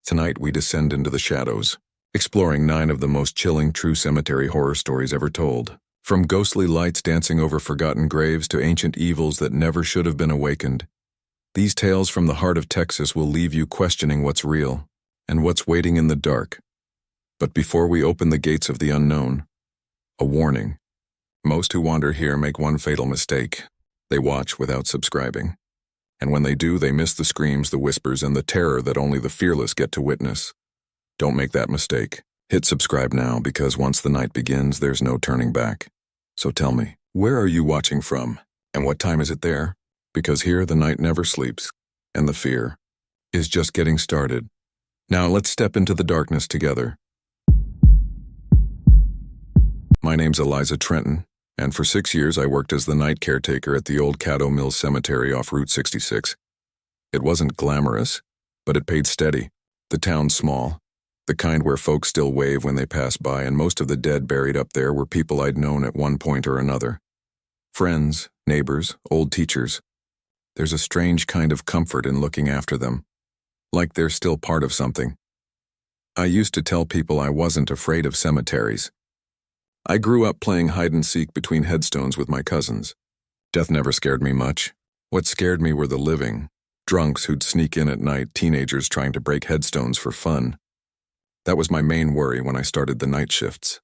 Tonight we descend into the shadows, exploring 9 of the most chilling true cemetery horror stories ever told. From ghostly lights dancing over forgotten graves to ancient evils that never should have been awakened. These tales from the heart of Texas will leave you questioning what's real and what's waiting in the dark. But before we open the gates of the unknown, a warning. Most who wander here make one fatal mistake. They watch without subscribing. And when they do, they miss the screams, the whispers, and the terror that only the fearless get to witness. Don't make that mistake. Hit subscribe now, because once the night begins, there's no turning back. So tell me, where are you watching from? And what time is it there? Because here the night never sleeps, and the fear is just getting started. Now let's step into the darkness together. My name's Eliza Trenton, and for 6 years I worked as the night caretaker at the old Caddo Mills Cemetery off Route 66. It wasn't glamorous, but it paid steady. The town's small, the kind where folks still wave when they pass by, and most of the dead buried up there were people I'd known at one point or another. Friends, neighbors, old teachers. There's a strange kind of comfort in looking after them, like they're still part of something. I used to tell people I wasn't afraid of cemeteries. I grew up playing hide-and-seek between headstones with my cousins. Death never scared me much. What scared me were the living, drunks who'd sneak in at night, teenagers trying to break headstones for fun. That was my main worry when I started the night shifts.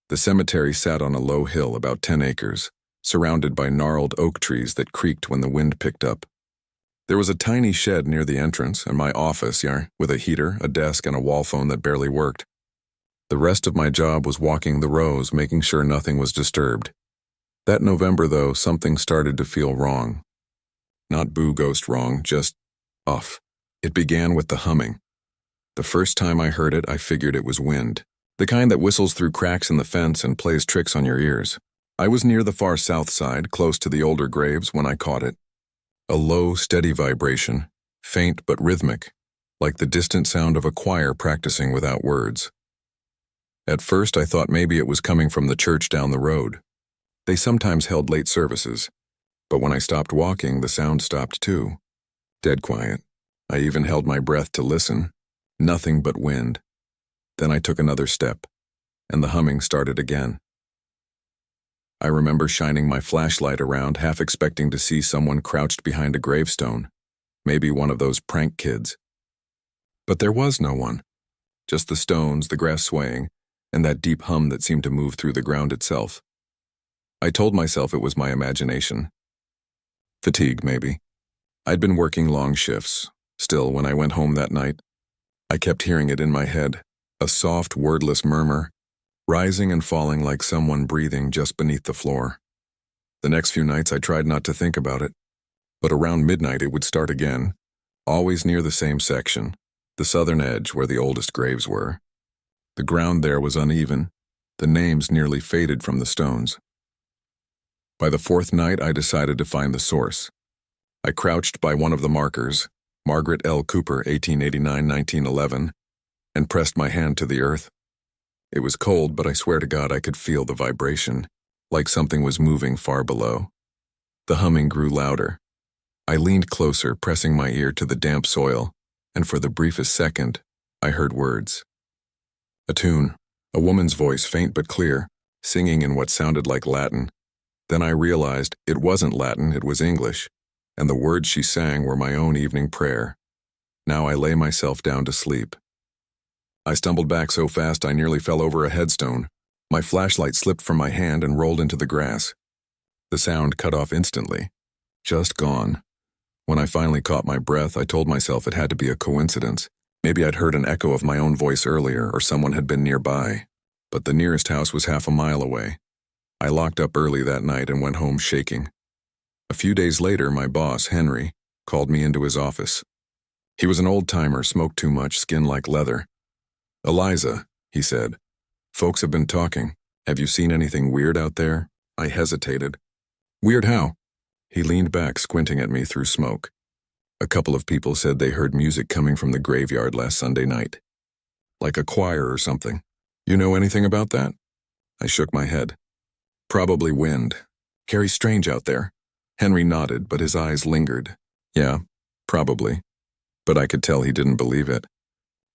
The cemetery sat on a low hill about 10 acres, surrounded by gnarled oak trees that creaked when the wind picked up. There was a tiny shed near the entrance, and my office, with a heater, a desk, and a wall phone that barely worked. The rest of my job was walking the rows, making sure nothing was disturbed. That November, though, something started to feel wrong. Not boo ghost wrong, just off. It began with the humming. The first time I heard it, I figured it was wind, the kind that whistles through cracks in the fence and plays tricks on your ears. I was near the far south side, close to the older graves, when I caught it. A low, steady vibration, faint but rhythmic, like the distant sound of a choir practicing without words. At first, I thought maybe it was coming from the church down the road. They sometimes held late services, but when I stopped walking, the sound stopped too. Dead quiet. I even held my breath to listen. Nothing but wind. Then I took another step, and the humming started again. I remember shining my flashlight around, half expecting to see someone crouched behind a gravestone, maybe one of those prank kids. But there was no one, just the stones, the grass swaying, and that deep hum that seemed to move through the ground itself. I told myself it was my imagination. Fatigue, maybe. I'd been working long shifts. Still, when I went home that night, I kept hearing it in my head, a soft, wordless murmur, rising and falling like someone breathing just beneath the floor. The next few nights I tried not to think about it, but around midnight it would start again, always near the same section, the southern edge where the oldest graves were. The ground there was uneven, the names nearly faded from the stones. By the 4th night, I decided to find the source. I crouched by one of the markers, Margaret L. Cooper, 1889-1911, and pressed my hand to the earth. It was cold, but I swear to God I could feel the vibration, like something was moving far below. The humming grew louder. I leaned closer, pressing my ear to the damp soil, and for the briefest second, I heard words. A tune, a woman's voice, faint but clear, singing in what sounded like Latin. Then I realized it wasn't Latin, it was English, and the words she sang were my own evening prayer. Now I lay myself down to sleep. I stumbled back so fast I nearly fell over a headstone. My flashlight slipped from my hand and rolled into the grass. The sound cut off instantly. Just gone. When I finally caught my breath, I told myself it had to be a coincidence. Maybe I'd heard an echo of my own voice earlier, or someone had been nearby. But the nearest house was half a mile away. I locked up early that night and went home shaking. A few days later, my boss, Henry, called me into his office. He was an old-timer, smoked too much, skin like leather. "Eliza," he said, "folks have been talking. Have you seen anything weird out there?" I hesitated. "Weird how?" He leaned back, squinting at me through smoke. "A couple of people said they heard music coming from the graveyard last Sunday night. Like a choir or something. You know anything about that?" I shook my head. "Probably wind. Very strange out there." Henry nodded, but his eyes lingered. "Yeah, probably." But I could tell he didn't believe it.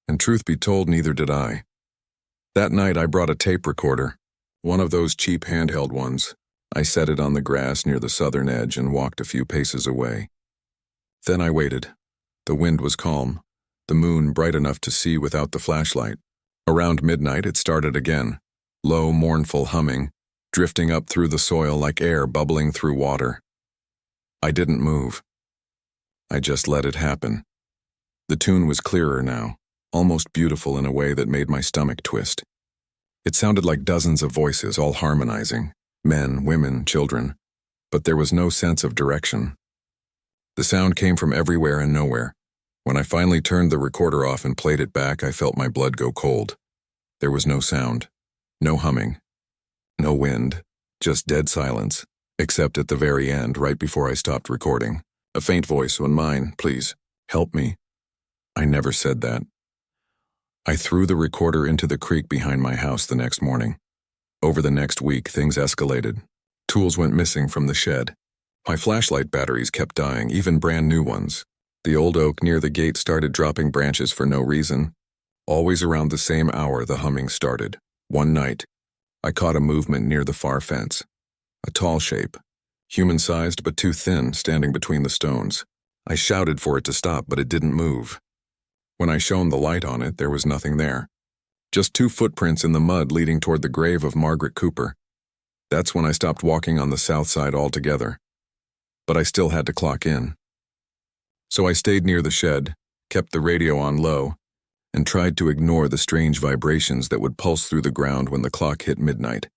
And truth be told, neither did I. That night I brought a tape recorder, one of those cheap handheld ones. I set it on the grass near the southern edge and walked a few paces away. Then I waited. The wind was calm, the moon bright enough to see without the flashlight. Around midnight it started again, low, mournful humming, drifting up through the soil like air bubbling through water. I didn't move. I just let it happen. The tune was clearer now, almost beautiful in a way that made my stomach twist. It sounded like dozens of voices all harmonizing, men, women, children, but there was no sense of direction. The sound came from everywhere and nowhere. When I finally turned the recorder off and played it back, I felt my blood go cold. There was no sound, no humming, no wind, just dead silence, except at the very end, right before I stopped recording. A faint voice on mine, "Please, help me." I never said that. I threw the recorder into the creek behind my house the next morning. Over the next week, things escalated. Tools went missing from the shed. My flashlight batteries kept dying, even brand new ones. The old oak near the gate started dropping branches for no reason. Always around the same hour, the humming started. One night, I caught a movement near the far fence. A tall shape, human-sized but too thin, standing between the stones. I shouted for it to stop, but it didn't move. When I shone the light on it, there was nothing there. Just 2 footprints in the mud leading toward the grave of Margaret Cooper. That's when I stopped walking on the south side altogether. But I still had to clock in. So I stayed near the shed, kept the radio on low, and tried to ignore the strange vibrations that would pulse through the ground when the clock hit midnight.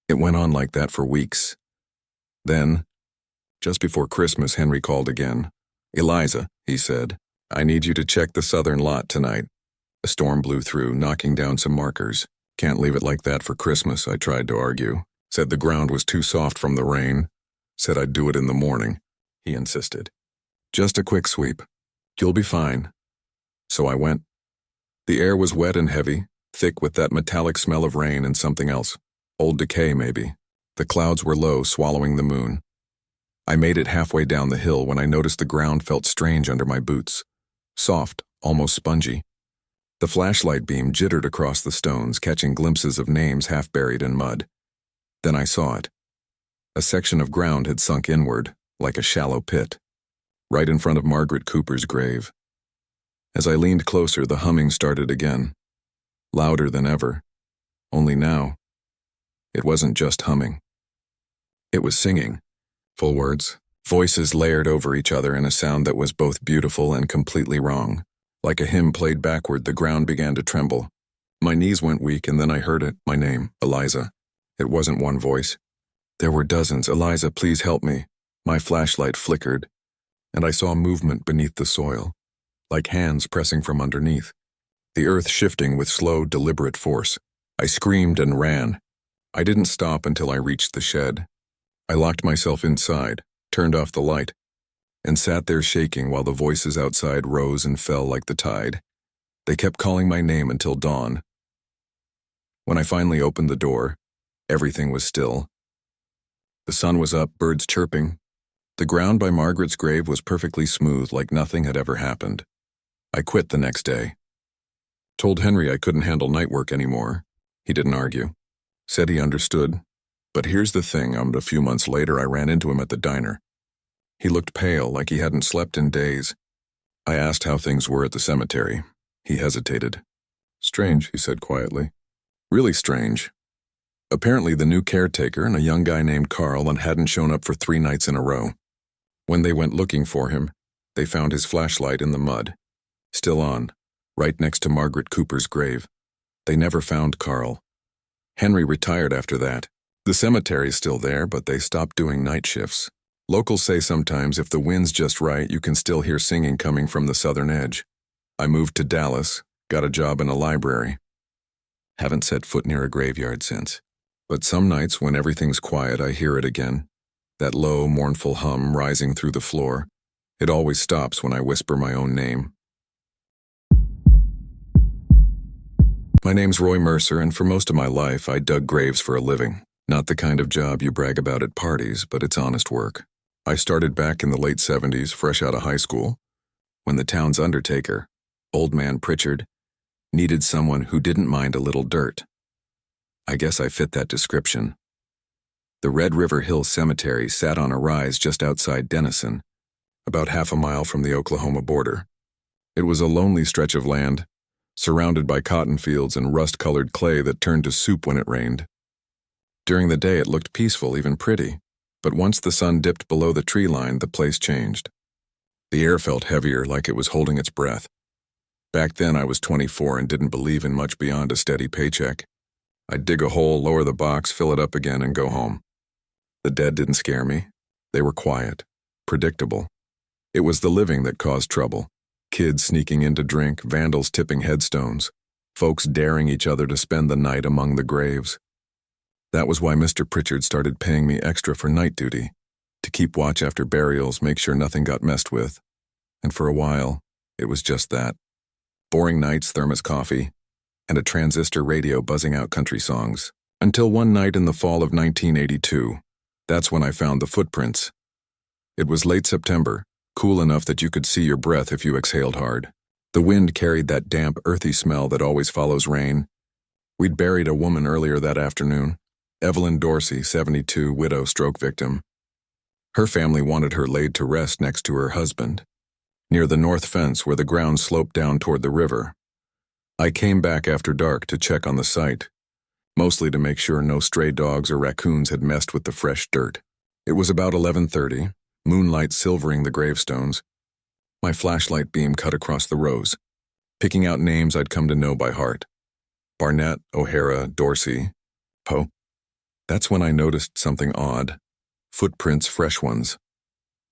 It went on like that for weeks. Then, just before Christmas, Henry called again. "Eliza," he said, "I need you to check the southern lot tonight." A storm blew through, knocking down some markers. "Can't leave it like that for Christmas," I tried to argue. Said the ground was too soft from the rain. Said I'd do it in the morning. He insisted. "Just a quick sweep. You'll be fine." So I went. The air was wet and heavy, thick with that metallic smell of rain and something else. Old decay, maybe. The clouds were low, swallowing the moon. I made it halfway down the hill when I noticed the ground felt strange under my boots. Soft, almost spongy. The flashlight beam jittered across the stones, catching glimpses of names half buried in mud. Then I saw it. A section of ground had sunk inward, like a shallow pit, right in front of Margaret Cooper's grave. As I leaned closer, the humming started again, louder than ever. Only now, it wasn't just humming. It was singing, full words, voices layered over each other in a sound that was both beautiful and completely wrong. Like a hymn played backward, the ground began to tremble. My knees went weak, and then I heard it, my name, Eliza. It wasn't one voice. There were dozens. "Eliza, please help me." My flashlight flickered, and I saw movement beneath the soil, like hands pressing from underneath. The earth shifting with slow, deliberate force. I screamed and ran. I didn't stop until I reached the shed. I locked myself inside, turned off the light, and sat there shaking while the voices outside rose and fell like the tide. They kept calling my name until dawn. When I finally opened the door, everything was still. The sun was up, birds chirping. The ground by Margaret's grave was perfectly smooth, like nothing had ever happened. I quit the next day. Told Henry I couldn't handle night work anymore. He didn't argue. Said he understood. But here's the thing, a few months later I ran into him at the diner. He looked pale, like he hadn't slept in days. I asked how things were at the cemetery. He hesitated. "Strange," he said quietly. "Really strange. Apparently the new caretaker and a young guy named Carl hadn't shown up for 3 nights in a row. When they went looking for him, they found his flashlight in the mud, still on, right next to Margaret Cooper's grave. They never found Carl. Henry retired after that. The cemetery's still there, but they stopped doing night shifts. Locals say sometimes if the wind's just right, you can still hear singing coming from the southern edge. I moved to Dallas, got a job in a library. Haven't set foot near a graveyard since. But some nights when everything's quiet, I hear it again. That low, mournful hum rising through the floor. It always stops when I whisper my own name. My name's Roy Mercer, and for most of my life, I dug graves for a living. Not the kind of job you brag about at parties, but it's honest work. I started back in the late 70s, fresh out of high school, when the town's undertaker, Old Man Pritchard, Needed someone who didn't mind a little dirt. I guess I fit that description. The Red River Hill Cemetery sat on a rise just outside Denison, about half a mile from the Oklahoma border. It was a lonely stretch of land, surrounded by cotton fields and rust-colored clay that turned to soup when it rained. During the day it looked peaceful, even pretty, but once the sun dipped below the tree line, the place changed. The air felt heavier, like it was holding its breath. Back then I was 24 and didn't believe in much beyond a steady paycheck. I'd dig a hole, lower the box, fill it up again, and go home. The dead didn't scare me. They were quiet, predictable. It was the living that caused trouble. Kids sneaking in to drink, vandals tipping headstones, folks daring each other to spend the night among the graves. That was why Mr. Pritchard started paying me extra for night duty, to keep watch after burials, make sure nothing got messed with. And for a while, it was just that. Boring nights, thermos coffee, and a transistor radio buzzing out country songs. Until one night in the fall of 1982, that's when I found the footprints. It was late September, cool enough that you could see your breath if you exhaled hard. The wind carried that damp, earthy smell that always follows rain. We'd buried a woman earlier that afternoon, Evelyn Dorsey, 72, widow, stroke victim. Her family wanted her laid to rest next to her husband, near the north fence where the ground sloped down toward the river. I came back after dark to check on the site, mostly to make sure no stray dogs or raccoons had messed with the fresh dirt. It was about 11:30, moonlight silvering the gravestones. My flashlight beam cut across the rows, picking out names I'd come to know by heart. Barnett, O'Hara, Dorsey, Poe. That's when I noticed something odd. Footprints, fresh ones.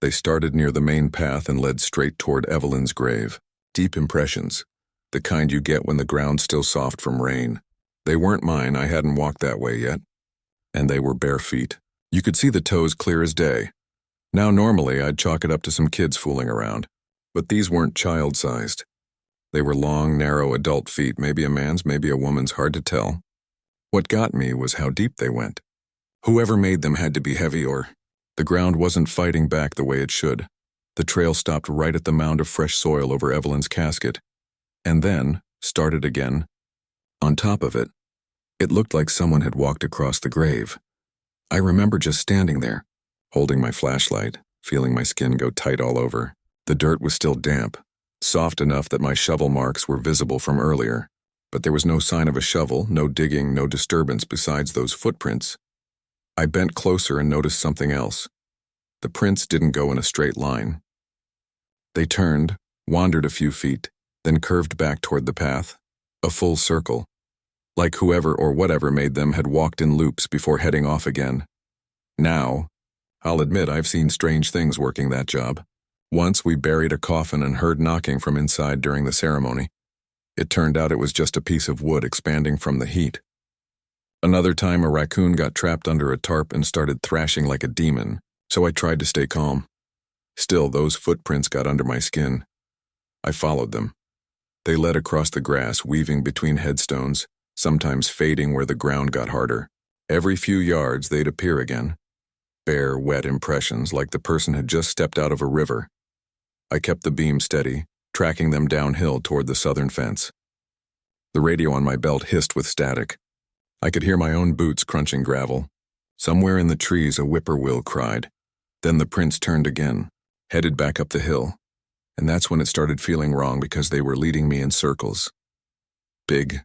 They started near the main path and led straight toward Evelyn's grave. Deep impressions, the kind you get when the ground's still soft from rain. They weren't mine, I hadn't walked that way yet. And they were bare feet. You could see the toes clear as day. Now normally I'd chalk it up to some kids fooling around, but these weren't child-sized. They were long, narrow adult feet, maybe a man's, maybe a woman's, hard to tell. What got me was how deep they went. Whoever made them had to be heavy, or the ground wasn't fighting back the way it should. The trail stopped right at the mound of fresh soil over Evelyn's casket, and then started again. On top of it, it looked like someone had walked across the grave. I remember just standing there, holding my flashlight, feeling my skin go tight all over. The dirt was still damp, soft enough that my shovel marks were visible from earlier, but there was no sign of a shovel, no digging, no disturbance besides those footprints. I bent closer and noticed something else. The prints didn't go in a straight line. They turned, wandered a few feet, then curved back toward the path, a full circle, like whoever or whatever made them had walked in loops before heading off again. Now, I'll admit I've seen strange things working that job. Once we buried a coffin and heard knocking from inside during the ceremony. It turned out it was just a piece of wood expanding from the heat. Another time a raccoon got trapped under a tarp and started thrashing like a demon, so I tried to stay calm. Still, those footprints got under my skin. I followed them. They led across the grass, weaving between headstones, sometimes fading where the ground got harder. Every few yards they'd appear again. Bare, wet impressions like the person had just stepped out of a river. I kept the beam steady, tracking them downhill toward the southern fence. The radio on my belt hissed with static. I could hear my own boots crunching gravel. Somewhere in the trees a whippoorwill cried. Then the prints turned again, headed back up the hill. And that's when it started feeling wrong because they were leading me in circles. Big,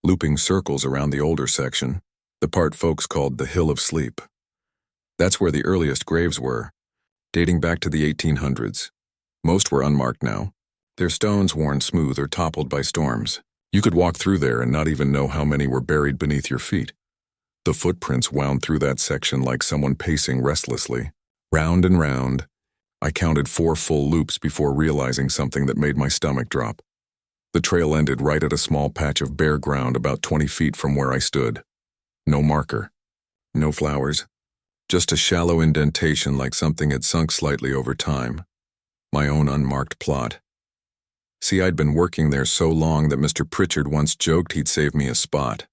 looping circles around the older section, the part folks called the Hill of Sleep. That's where the earliest graves were, dating back to the 1800s. Most were unmarked now, their stones worn smooth or toppled by storms. You could walk through there and not even know how many were buried beneath your feet. The footprints wound through that section like someone pacing restlessly. Round and round, I counted 4 full loops before realizing something that made my stomach drop. The trail ended right at a small patch of bare ground about 20 feet from where I stood. No marker. No flowers. Just a shallow indentation like something had sunk slightly over time. My own unmarked plot. See, I'd been working there so long that Mr. Pritchard once joked he'd save me a spot.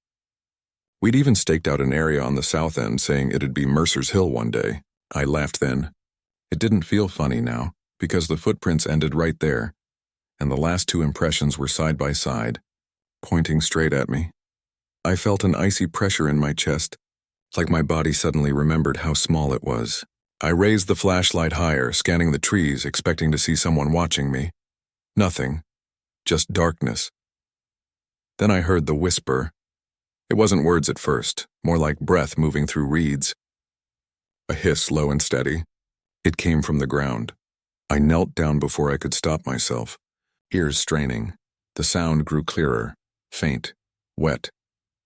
We'd even staked out an area on the south end saying it'd be Mercer's Hill one day. I laughed then. It didn't feel funny now, because the footprints ended right there, and the last 2 impressions were side by side, pointing straight at me. I felt an icy pressure in my chest, like my body suddenly remembered how small it was. I raised the flashlight higher, scanning the trees, expecting to see someone watching me. Nothing, just darkness. Then I heard the whisper. It wasn't words at first, more like breath moving through reeds. A hiss, low and steady. It came from the ground. I knelt down before I could stop myself, ears straining. The sound grew clearer, faint, wet,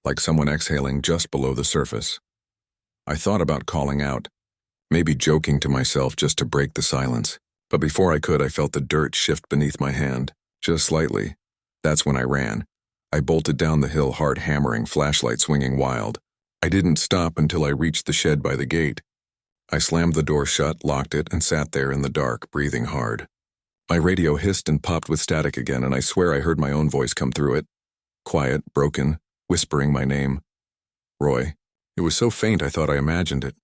like someone exhaling just below the surface. I thought about calling out, maybe joking to myself just to break the silence, but before I could, I felt the dirt shift beneath my hand, just slightly. That's when I ran. I bolted down the hill, heart hammering, flashlight swinging wild. I didn't stop until I reached the shed by the gate. I slammed the door shut, locked it, and sat there in the dark, breathing hard. My radio hissed and popped with static again, and I swear I heard my own voice come through it. Quiet, broken, whispering my name. Roy. It was so faint I thought I imagined it.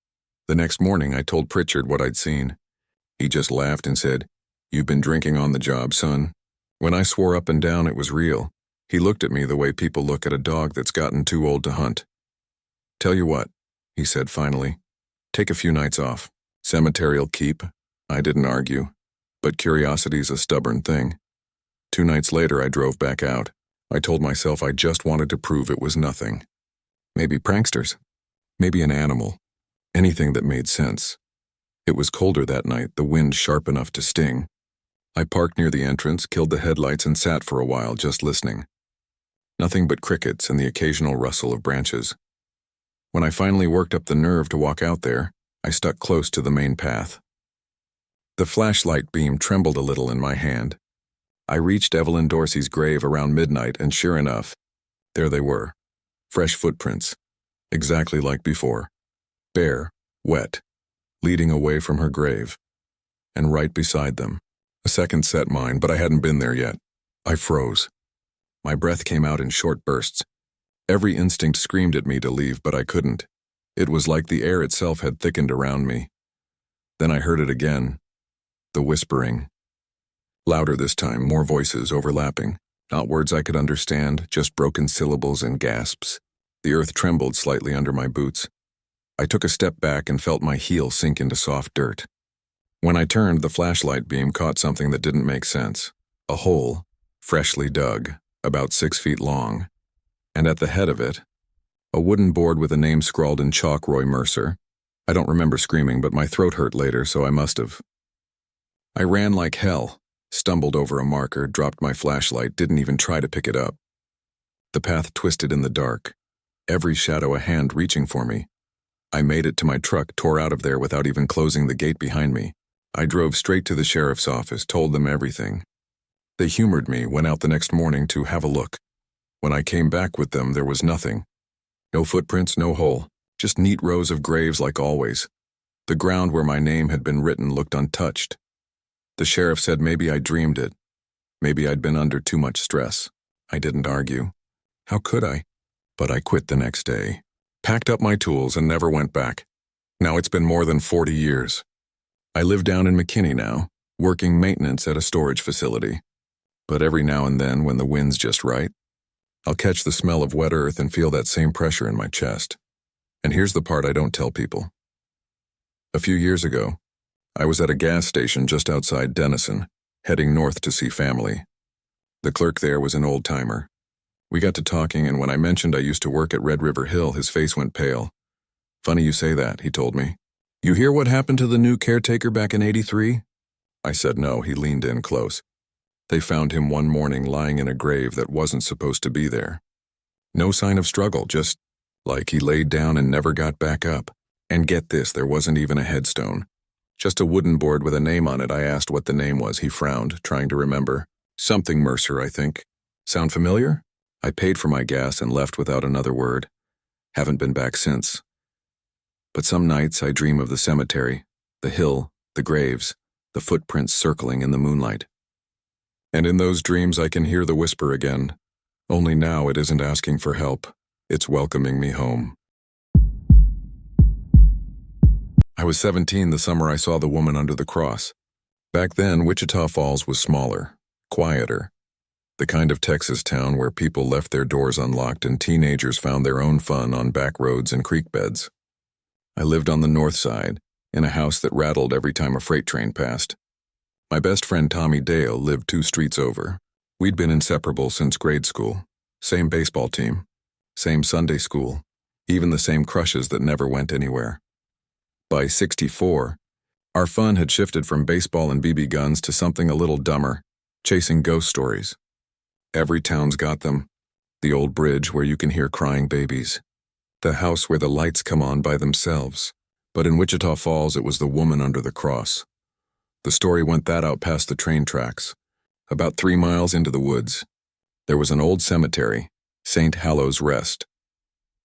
The next morning I told Pritchard what I'd seen. He just laughed and said, "You've been drinking on the job, son." When I swore up and down it was real, he looked at me the way people look at a dog that's gotten too old to hunt. "Tell you what," he said finally. "Take a few nights off. Cemetery'll keep." I didn't argue, but curiosity's a stubborn thing. 2 nights later I drove back out. I told myself I just wanted to prove it was nothing. Maybe pranksters. Maybe an animal. Anything that made sense. It was colder that night, the wind sharp enough to sting. I parked near the entrance, killed the headlights, and sat for a while just listening. Nothing but crickets and the occasional rustle of branches. When I finally worked up the nerve to walk out there, I stuck close to the main path. The flashlight beam trembled a little in my hand. I reached Evelyn Dorsey's grave around midnight, and sure enough, there they were. Fresh footprints. Exactly like before. Bare, wet, leading away from her grave. And right beside them. A second set mine, but I hadn't been there yet. I froze. My breath came out in short bursts. Every instinct screamed at me to leave, but I couldn't. It was like the air itself had thickened around me. Then I heard it again. The whispering. Louder this time, more voices overlapping. Not words I could understand, just broken syllables and gasps. The earth trembled slightly under my boots. I took a step back and felt my heel sink into soft dirt. When I turned, the flashlight beam caught something that didn't make sense. A hole, freshly dug, about 6 feet long. And at the head of it, a wooden board with a name scrawled in chalk, Roy Mercer. I don't remember screaming, but my throat hurt later, so I must have. I ran like hell, stumbled over a marker, dropped my flashlight, didn't even try to pick it up. The path twisted in the dark, every shadow a hand reaching for me. I made it to my truck, tore out of there without even closing the gate behind me. I drove straight to the sheriff's office, told them everything. They humored me, went out the next morning to have a look. When I came back with them, there was nothing. No footprints, no hole, just neat rows of graves like always. The ground where my name had been written looked untouched. The sheriff said maybe I dreamed it. Maybe I'd been under too much stress. I didn't argue. How could I? But I quit the next day. Packed up my tools and never went back. Now it's been more than 40 years. I live down in McKinney now, working maintenance at a storage facility. But every now and then, when the wind's just right, I'll catch the smell of wet earth and feel that same pressure in my chest. And here's the part I don't tell people. A few years ago, I was at a gas station just outside Denison, heading north to see family. The clerk there was an old-timer. We got to talking, and when I mentioned I used to work at Red River Hill, his face went pale. "Funny you say that," he told me. "You hear what happened to the new caretaker back in '83? I said no. He leaned in close. They found him one morning lying in a grave that wasn't supposed to be there. No sign of struggle, just like he laid down and never got back up. And get this, there wasn't even a headstone. Just a wooden board with a name on it. I asked what the name was. He frowned, trying to remember. Something Mercer, I think. Sound familiar? I paid for my gas and left without another word. Haven't been back since. But some nights I dream of the cemetery, the hill, the graves, the footprints circling in the moonlight. And in those dreams I can hear the whisper again. Only now it isn't asking for help. It's welcoming me home. I was 17 the summer I saw the woman under the cross. Back then, Wichita Falls was smaller, quieter. The kind of Texas town where people left their doors unlocked and teenagers found their own fun on back roads and creek beds. I lived on the north side, in a house that rattled every time a freight train passed. My best friend Tommy Dale lived 2 streets over. We'd been inseparable since grade school. Same baseball team. Same Sunday school. Even the same crushes that never went anywhere. By 64, our fun had shifted from baseball and BB guns to something a little dumber, chasing ghost stories. Every town's got them. The old bridge where you can hear crying babies. The house where the lights come on by themselves. But in Wichita Falls, it was the woman under the cross. The story went that out past the train tracks. About 3 miles into the woods, there was an old cemetery, St. Hallow's Rest.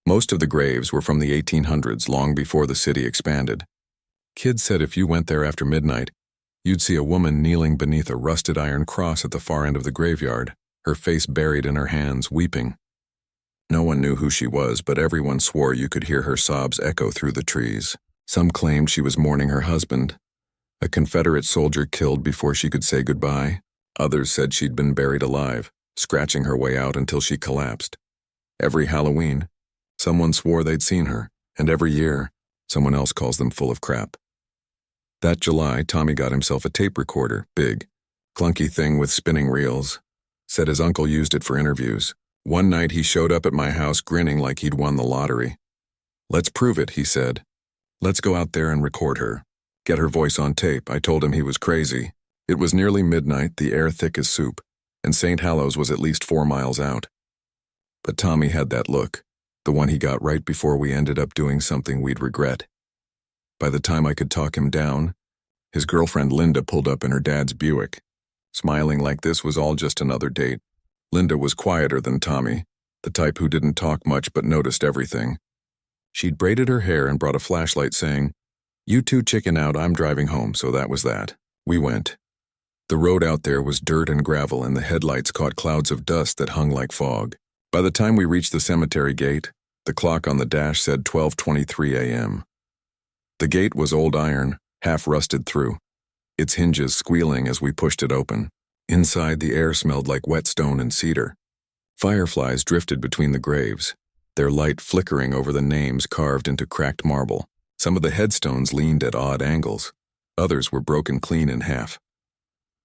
Most of the graves were from the 1800s, long before the city expanded. Kids said if you went there after midnight, you'd see a woman kneeling beneath a rusted iron cross at the far end of the graveyard, her face buried in her hands, weeping. No one knew who she was, but everyone swore you could hear her sobs echo through the trees. Some claimed she was mourning her husband, a Confederate soldier killed before she could say goodbye. Others said she'd been buried alive, scratching her way out until she collapsed. Every Halloween, someone swore they'd seen her, and every year, someone else calls them full of crap. That July, Tommy got himself a tape recorder, big, clunky thing with spinning reels. Said his uncle used it for interviews. One night he showed up at my house grinning like he'd won the lottery. "Let's prove it," he said. "Let's go out there and record her. Get her voice on tape." I told him he was crazy. It was nearly midnight, the air thick as soup, and St. Hallow's was at least 4 miles out. But Tommy had that look, the one he got right before we ended up doing something we'd regret. By the time I could talk him down, his girlfriend Linda pulled up in her dad's Buick, smiling like this was all just another date. Linda was quieter than Tommy, the type who didn't talk much but noticed everything. She'd braided her hair and brought a flashlight saying, "You two chicken out, I'm driving home," so that was that. We went. The road out there was dirt and gravel, and the headlights caught clouds of dust that hung like fog. By the time we reached the cemetery gate, the clock on the dash said 12:23 a.m. The gate was old iron, half rusted through, its hinges squealing as we pushed it open. Inside, the air smelled like wet stone and cedar. Fireflies drifted between the graves, their light flickering over the names carved into cracked marble. Some of the headstones leaned at odd angles. Others were broken clean in half.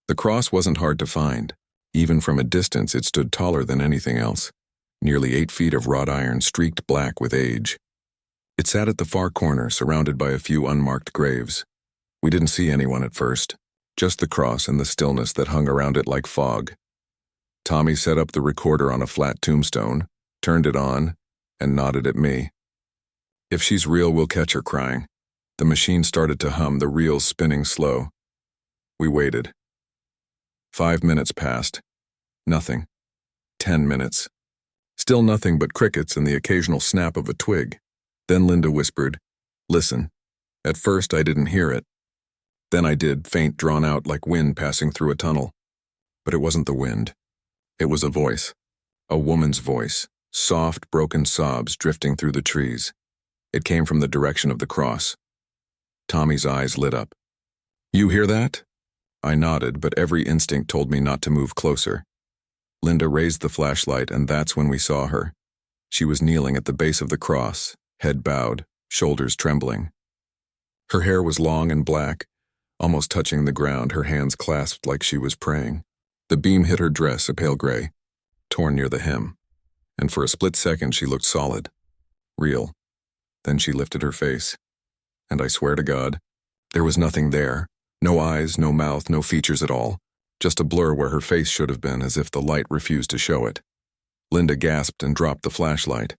The cross wasn't hard to find. Even from a distance, it stood taller than anything else. Nearly 8 feet of wrought iron streaked black with age. It sat at the far corner, surrounded by a few unmarked graves. We didn't see anyone at first, just the cross and the stillness that hung around it like fog. Tommy set up the recorder on a flat tombstone, turned it on, and nodded at me. "If she's real, we'll catch her crying." The machine started to hum, the reels spinning slow. We waited. 5 minutes passed. Nothing. 10 minutes. Still nothing but crickets and the occasional snap of a twig. Then Linda whispered, "Listen." At first I didn't hear it. Then I did, faint, drawn out like wind passing through a tunnel. But it wasn't the wind. It was a voice. A woman's voice. Soft, broken sobs drifting through the trees. It came from the direction of the cross. Tommy's eyes lit up. "You hear that?" I nodded, but every instinct told me not to move closer. Linda raised the flashlight, and that's when we saw her. She was kneeling at the base of the cross, head bowed, shoulders trembling. Her hair was long and black, almost touching the ground, her hands clasped like she was praying. The beam hit her dress, a pale gray, torn near the hem, and for a split second she looked solid, real. Then she lifted her face, and I swear to God, there was nothing there. No eyes, no mouth, no features at all. Just a blur where her face should have been, as if the light refused to show it. Linda gasped and dropped the flashlight.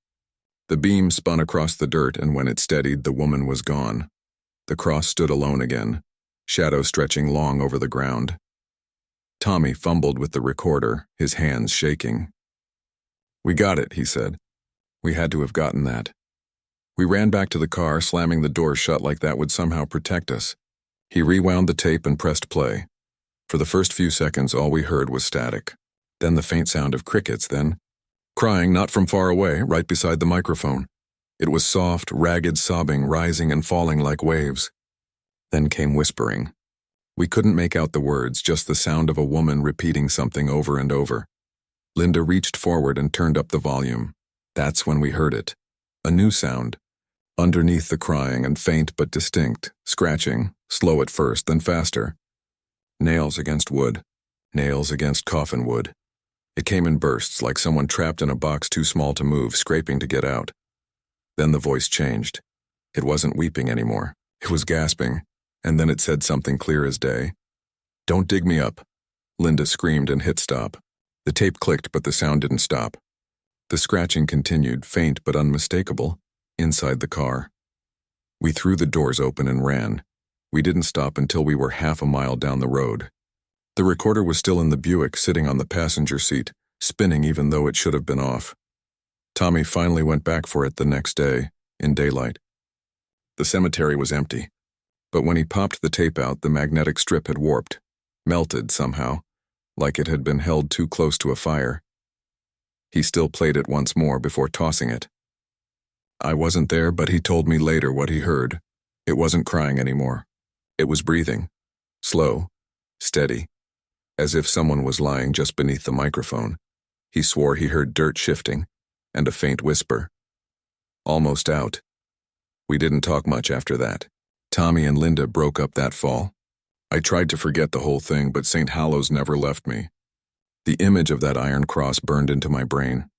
The beam spun across the dirt, and when it steadied, the woman was gone. The cross stood alone again, shadow stretching long over the ground. Tommy fumbled with the recorder, his hands shaking. "We got it," he said. "We had to have gotten that." We ran back to the car, slamming the door shut like that would somehow protect us. He rewound the tape and pressed play. For the first few seconds, all we heard was static. Then the faint sound of crickets, then crying not from far away, right beside the microphone. It was soft, ragged sobbing, rising and falling like waves. Then came whispering. We couldn't make out the words, just the sound of a woman repeating something over and over. Linda reached forward and turned up the volume. That's when we heard it. A new sound. Underneath the crying and faint but distinct, scratching, slow at first, then faster. Nails against wood. Nails against coffin wood. It came in bursts, like someone trapped in a box too small to move, scraping to get out. Then the voice changed. It wasn't weeping anymore. It was gasping, and then it said something clear as day. "Don't dig me up." Linda screamed and hit stop. The tape clicked, but the sound didn't stop. The scratching continued, faint but unmistakable, inside the car. We threw the doors open and ran. We didn't stop until we were half a mile down the road. The recorder was still in the Buick, sitting on the passenger seat, spinning even though it should have been off. Tommy finally went back for it the next day, in daylight. The cemetery was empty, but when he popped the tape out, the magnetic strip had warped, melted somehow, like it had been held too close to a fire. He still played it once more before tossing it. I wasn't there, but he told me later what he heard. It wasn't crying anymore. It was breathing. Slow, steady, as if someone was lying just beneath the microphone. He swore he heard dirt shifting, and a faint whisper. Almost out. We didn't talk much after that. Tommy and Linda broke up that fall. I tried to forget the whole thing, but St. Hallows never left me. The image of that iron cross burned into my brain,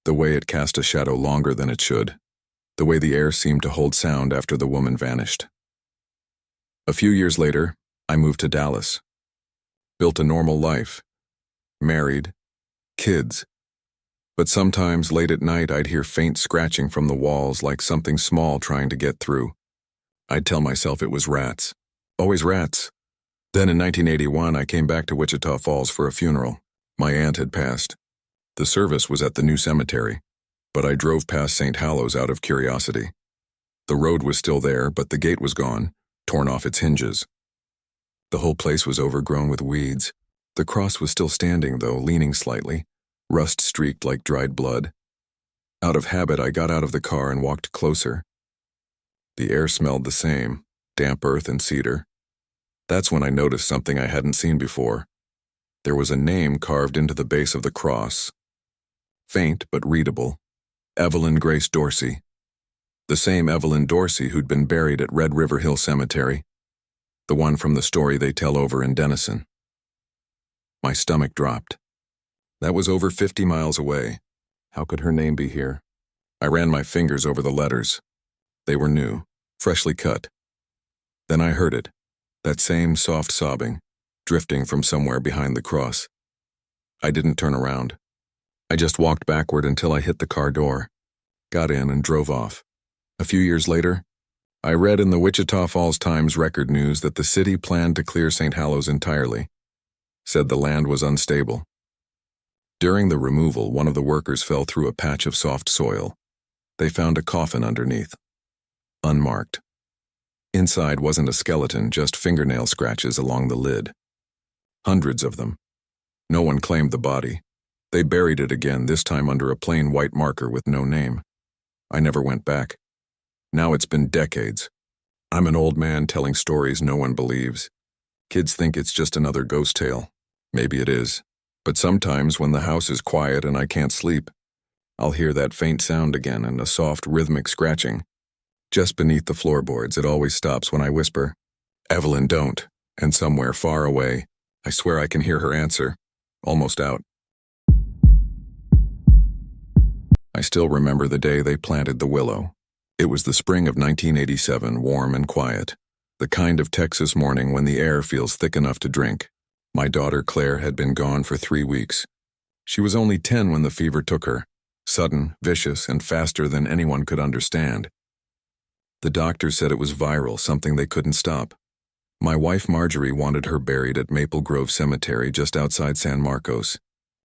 the way it cast a shadow longer than it should, the way the air seemed to hold sound after the woman vanished. A few years later, I moved to Dallas. Built a normal life. Married. Kids. But sometimes late at night I'd hear faint scratching from the walls, like something small trying to get through. I'd tell myself it was rats. Always rats. Then in 1981 I came back to Wichita Falls for a funeral. My aunt had passed. The service was at the new cemetery, but I drove past St. Hallows out of curiosity. The road was still there, but the gate was gone, torn off its hinges. The whole place was overgrown with weeds. The cross was still standing, though, leaning slightly, rust-streaked like dried blood. Out of habit, I got out of the car and walked closer. The air smelled the same, damp earth and cedar. That's when I noticed something I hadn't seen before. There was a name carved into the base of the cross. Faint but readable. Evelyn Grace Dorsey. The same Evelyn Dorsey who'd been buried at Red River Hill Cemetery. The one from the story they tell over in Denison. My stomach dropped. That was over 50 miles away. How could her name be here? I ran my fingers over the letters. They were new, freshly cut. Then I heard it, that same soft sobbing, drifting from somewhere behind the cross. I didn't turn around. I just walked backward until I hit the car door, got in and drove off. A few years later, I read in the Wichita Falls Times Record News that the city planned to clear St. Hallows entirely, said the land was unstable. During the removal, one of the workers fell through a patch of soft soil. They found a coffin underneath, unmarked. Inside wasn't a skeleton, just fingernail scratches along the lid. Hundreds of them. No one claimed the body. They buried it again, this time under a plain white marker with no name. I never went back. Now it's been decades. I'm an old man telling stories no one believes. Kids think it's just another ghost tale. Maybe it is. But sometimes when the house is quiet and I can't sleep, I'll hear that faint sound again and a soft rhythmic scratching. Just beneath the floorboards, it always stops when I whisper, "Evelyn, don't," and somewhere far away, I swear I can hear her answer, almost out. I still remember the day they planted the willow. It was the spring of 1987, warm and quiet, the kind of Texas morning when the air feels thick enough to drink. My daughter Claire had been gone for 3 weeks. She was only 10 when the fever took her, sudden, vicious, and faster than anyone could understand. The doctor said it was viral, something they couldn't stop. My wife Marjorie wanted her buried at Maple Grove Cemetery just outside San Marcos.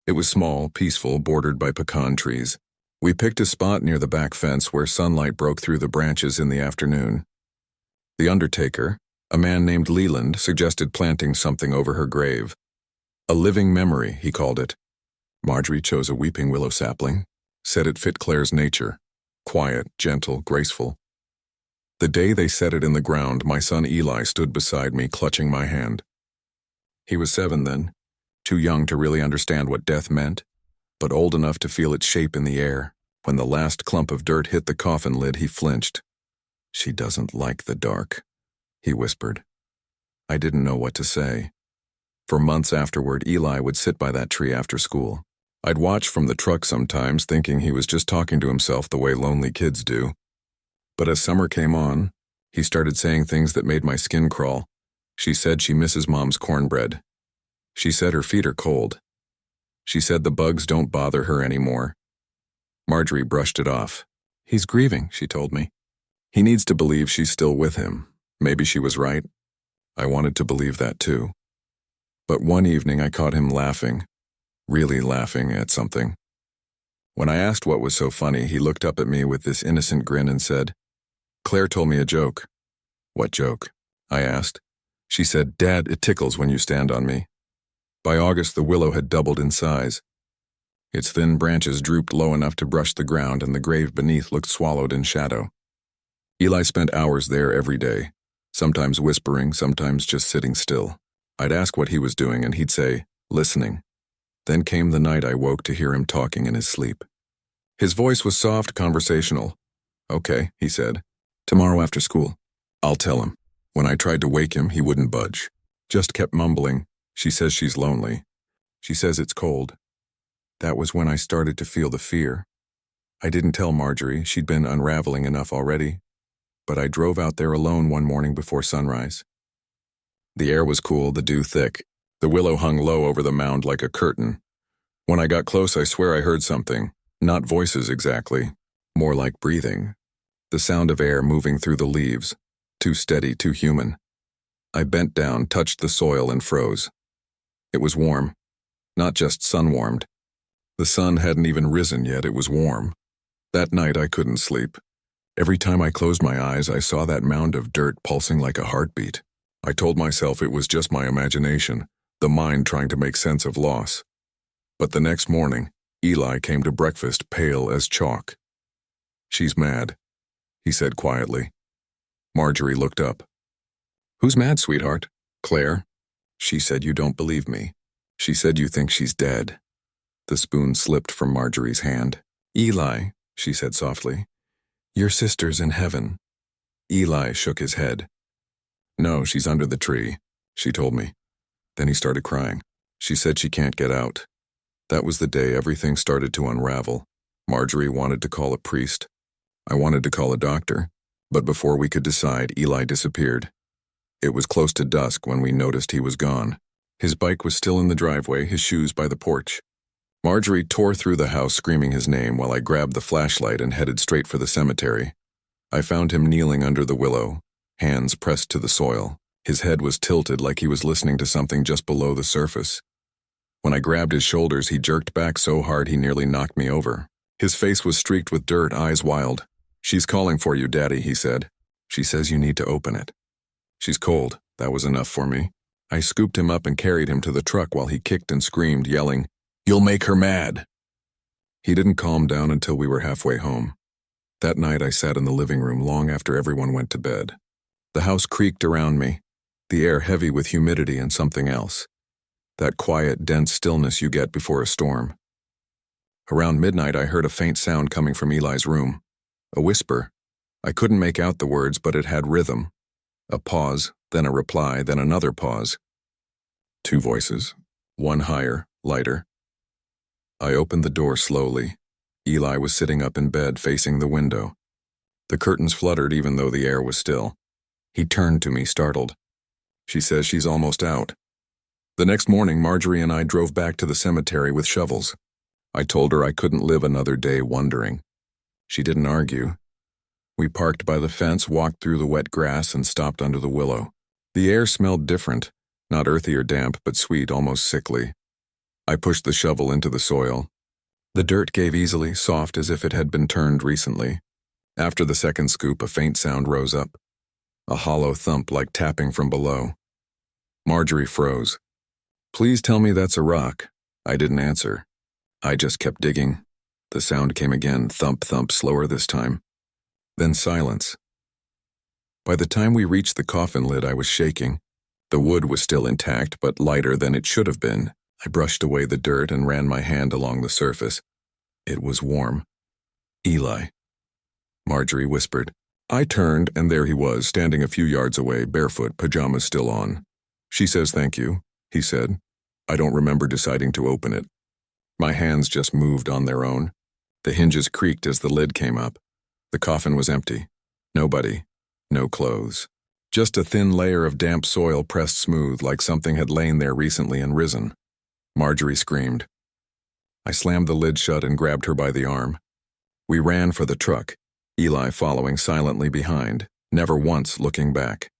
It was small, peaceful, bordered by pecan trees. We picked a spot near the back fence where sunlight broke through the branches in the afternoon. The undertaker, a man named Leland, suggested planting something over her grave. A living memory, he called it. Marjorie chose a weeping willow sapling, said it fit Claire's nature, quiet, gentle, graceful. The day they set it in the ground, my son Eli stood beside me, clutching my hand. He was 7 then, too young to really understand what death meant, but old enough to feel its shape in the air. When the last clump of dirt hit the coffin lid, he flinched. "She doesn't like the dark," he whispered. I didn't know what to say. For months afterward, Eli would sit by that tree after school. I'd watch from the truck sometimes, thinking he was just talking to himself the way lonely kids do. But as summer came on, he started saying things that made my skin crawl. She said she misses Mom's cornbread. She said her feet are cold. She said the bugs don't bother her anymore. Marjorie brushed it off. "He's grieving," she told me. "He needs to believe she's still with him." Maybe she was right. I wanted to believe that too. But one evening I caught him laughing, really laughing at something. When I asked what was so funny, he looked up at me with this innocent grin and said, "Claire told me a joke." "What joke?" I asked. She said, "Dad, it tickles when you stand on me." By August, the willow had doubled in size. Its thin branches drooped low enough to brush the ground, and the grave beneath looked swallowed in shadow. Eli spent hours there every day, sometimes whispering, sometimes just sitting still. I'd ask what he was doing, and he'd say, "Listening." Then came the night I woke to hear him talking in his sleep. His voice was soft, conversational. "Okay," he said. "Tomorrow after school. I'll tell him." When I tried to wake him, he wouldn't budge. Just kept mumbling, "She says she's lonely. She says it's cold." That was when I started to feel the fear. I didn't tell Marjorie, she'd been unraveling enough already. But I drove out there alone one morning before sunrise. The air was cool, the dew thick. The willow hung low over the mound like a curtain. When I got close, I swear I heard something. Not voices exactly, more like breathing. The sound of air moving through the leaves. Too steady, too human. I bent down, touched the soil, and froze. It was warm. Not just sun-warmed. The sun hadn't even risen yet, it was warm. That night I couldn't sleep. Every time I closed my eyes, I saw that mound of dirt pulsing like a heartbeat. I told myself it was just my imagination, the mind trying to make sense of loss. But the next morning, Eli came to breakfast pale as chalk. "She's mad," he said quietly. Marjorie looked up. "Who's mad, sweetheart?" "Claire. She said you don't believe me. She said you think she's dead." The spoon slipped from Marjorie's hand. "Eli," she said softly, "your sister's in heaven." Eli shook his head. "No, she's under the tree," she told me. Then he started crying. She said she can't get out. That was the day everything started to unravel. Marjorie wanted to call a priest. I wanted to call a doctor. But before we could decide, Eli disappeared. It was close to dusk when we noticed he was gone. His bike was still in the driveway, his shoes by the porch. Marjorie tore through the house screaming his name while I grabbed the flashlight and headed straight for the cemetery. I found him kneeling under the willow, hands pressed to the soil. His head was tilted like he was listening to something just below the surface. When I grabbed his shoulders, he jerked back so hard he nearly knocked me over. His face was streaked with dirt, eyes wild. "She's calling for you, Daddy," he said. "She says you need to open it." "She's cold." That was enough for me. I scooped him up and carried him to the truck while he kicked and screamed, yelling, "You'll make her mad." He didn't calm down until we were halfway home. That night I sat in the living room long after everyone went to bed. The house creaked around me, the air heavy with humidity and something else. That quiet, dense stillness you get before a storm. Around midnight I heard a faint sound coming from Eli's room. A whisper. I couldn't make out the words, but it had rhythm. A pause, then a reply, then another pause. Two voices, one higher, lighter. I opened the door slowly. Eli was sitting up in bed facing the window. The curtains fluttered even though the air was still. He turned to me, startled. "She says she's almost out." The next morning, Marjorie and I drove back to the cemetery with shovels. I told her I couldn't live another day wondering. She didn't argue. We parked by the fence, walked through the wet grass, and stopped under the willow. The air smelled different, not earthy or damp, but sweet, almost sickly. I pushed the shovel into the soil. The dirt gave easily, soft as if it had been turned recently. After the second scoop, a faint sound rose up. A hollow thump like tapping from below. Marjorie froze. "Please tell me that's a rock." I didn't answer. I just kept digging. The sound came again, thump, thump, slower this time. Then silence. By the time we reached the coffin lid, I was shaking. The wood was still intact, but lighter than it should have been. I brushed away the dirt and ran my hand along the surface. It was warm. Eli, Marjorie whispered. I turned, and there he was, standing a few yards away, barefoot, pajamas still on. She says thank you, he said. I don't remember deciding to open it. My hands just moved on their own. The hinges creaked as the lid came up. The coffin was empty. Nobody. No clothes. Just a thin layer of damp soil pressed smooth like something had lain there recently and risen. Marjorie screamed. I slammed the lid shut and grabbed her by the arm. We ran for the truck, Eli following silently behind, never once looking back.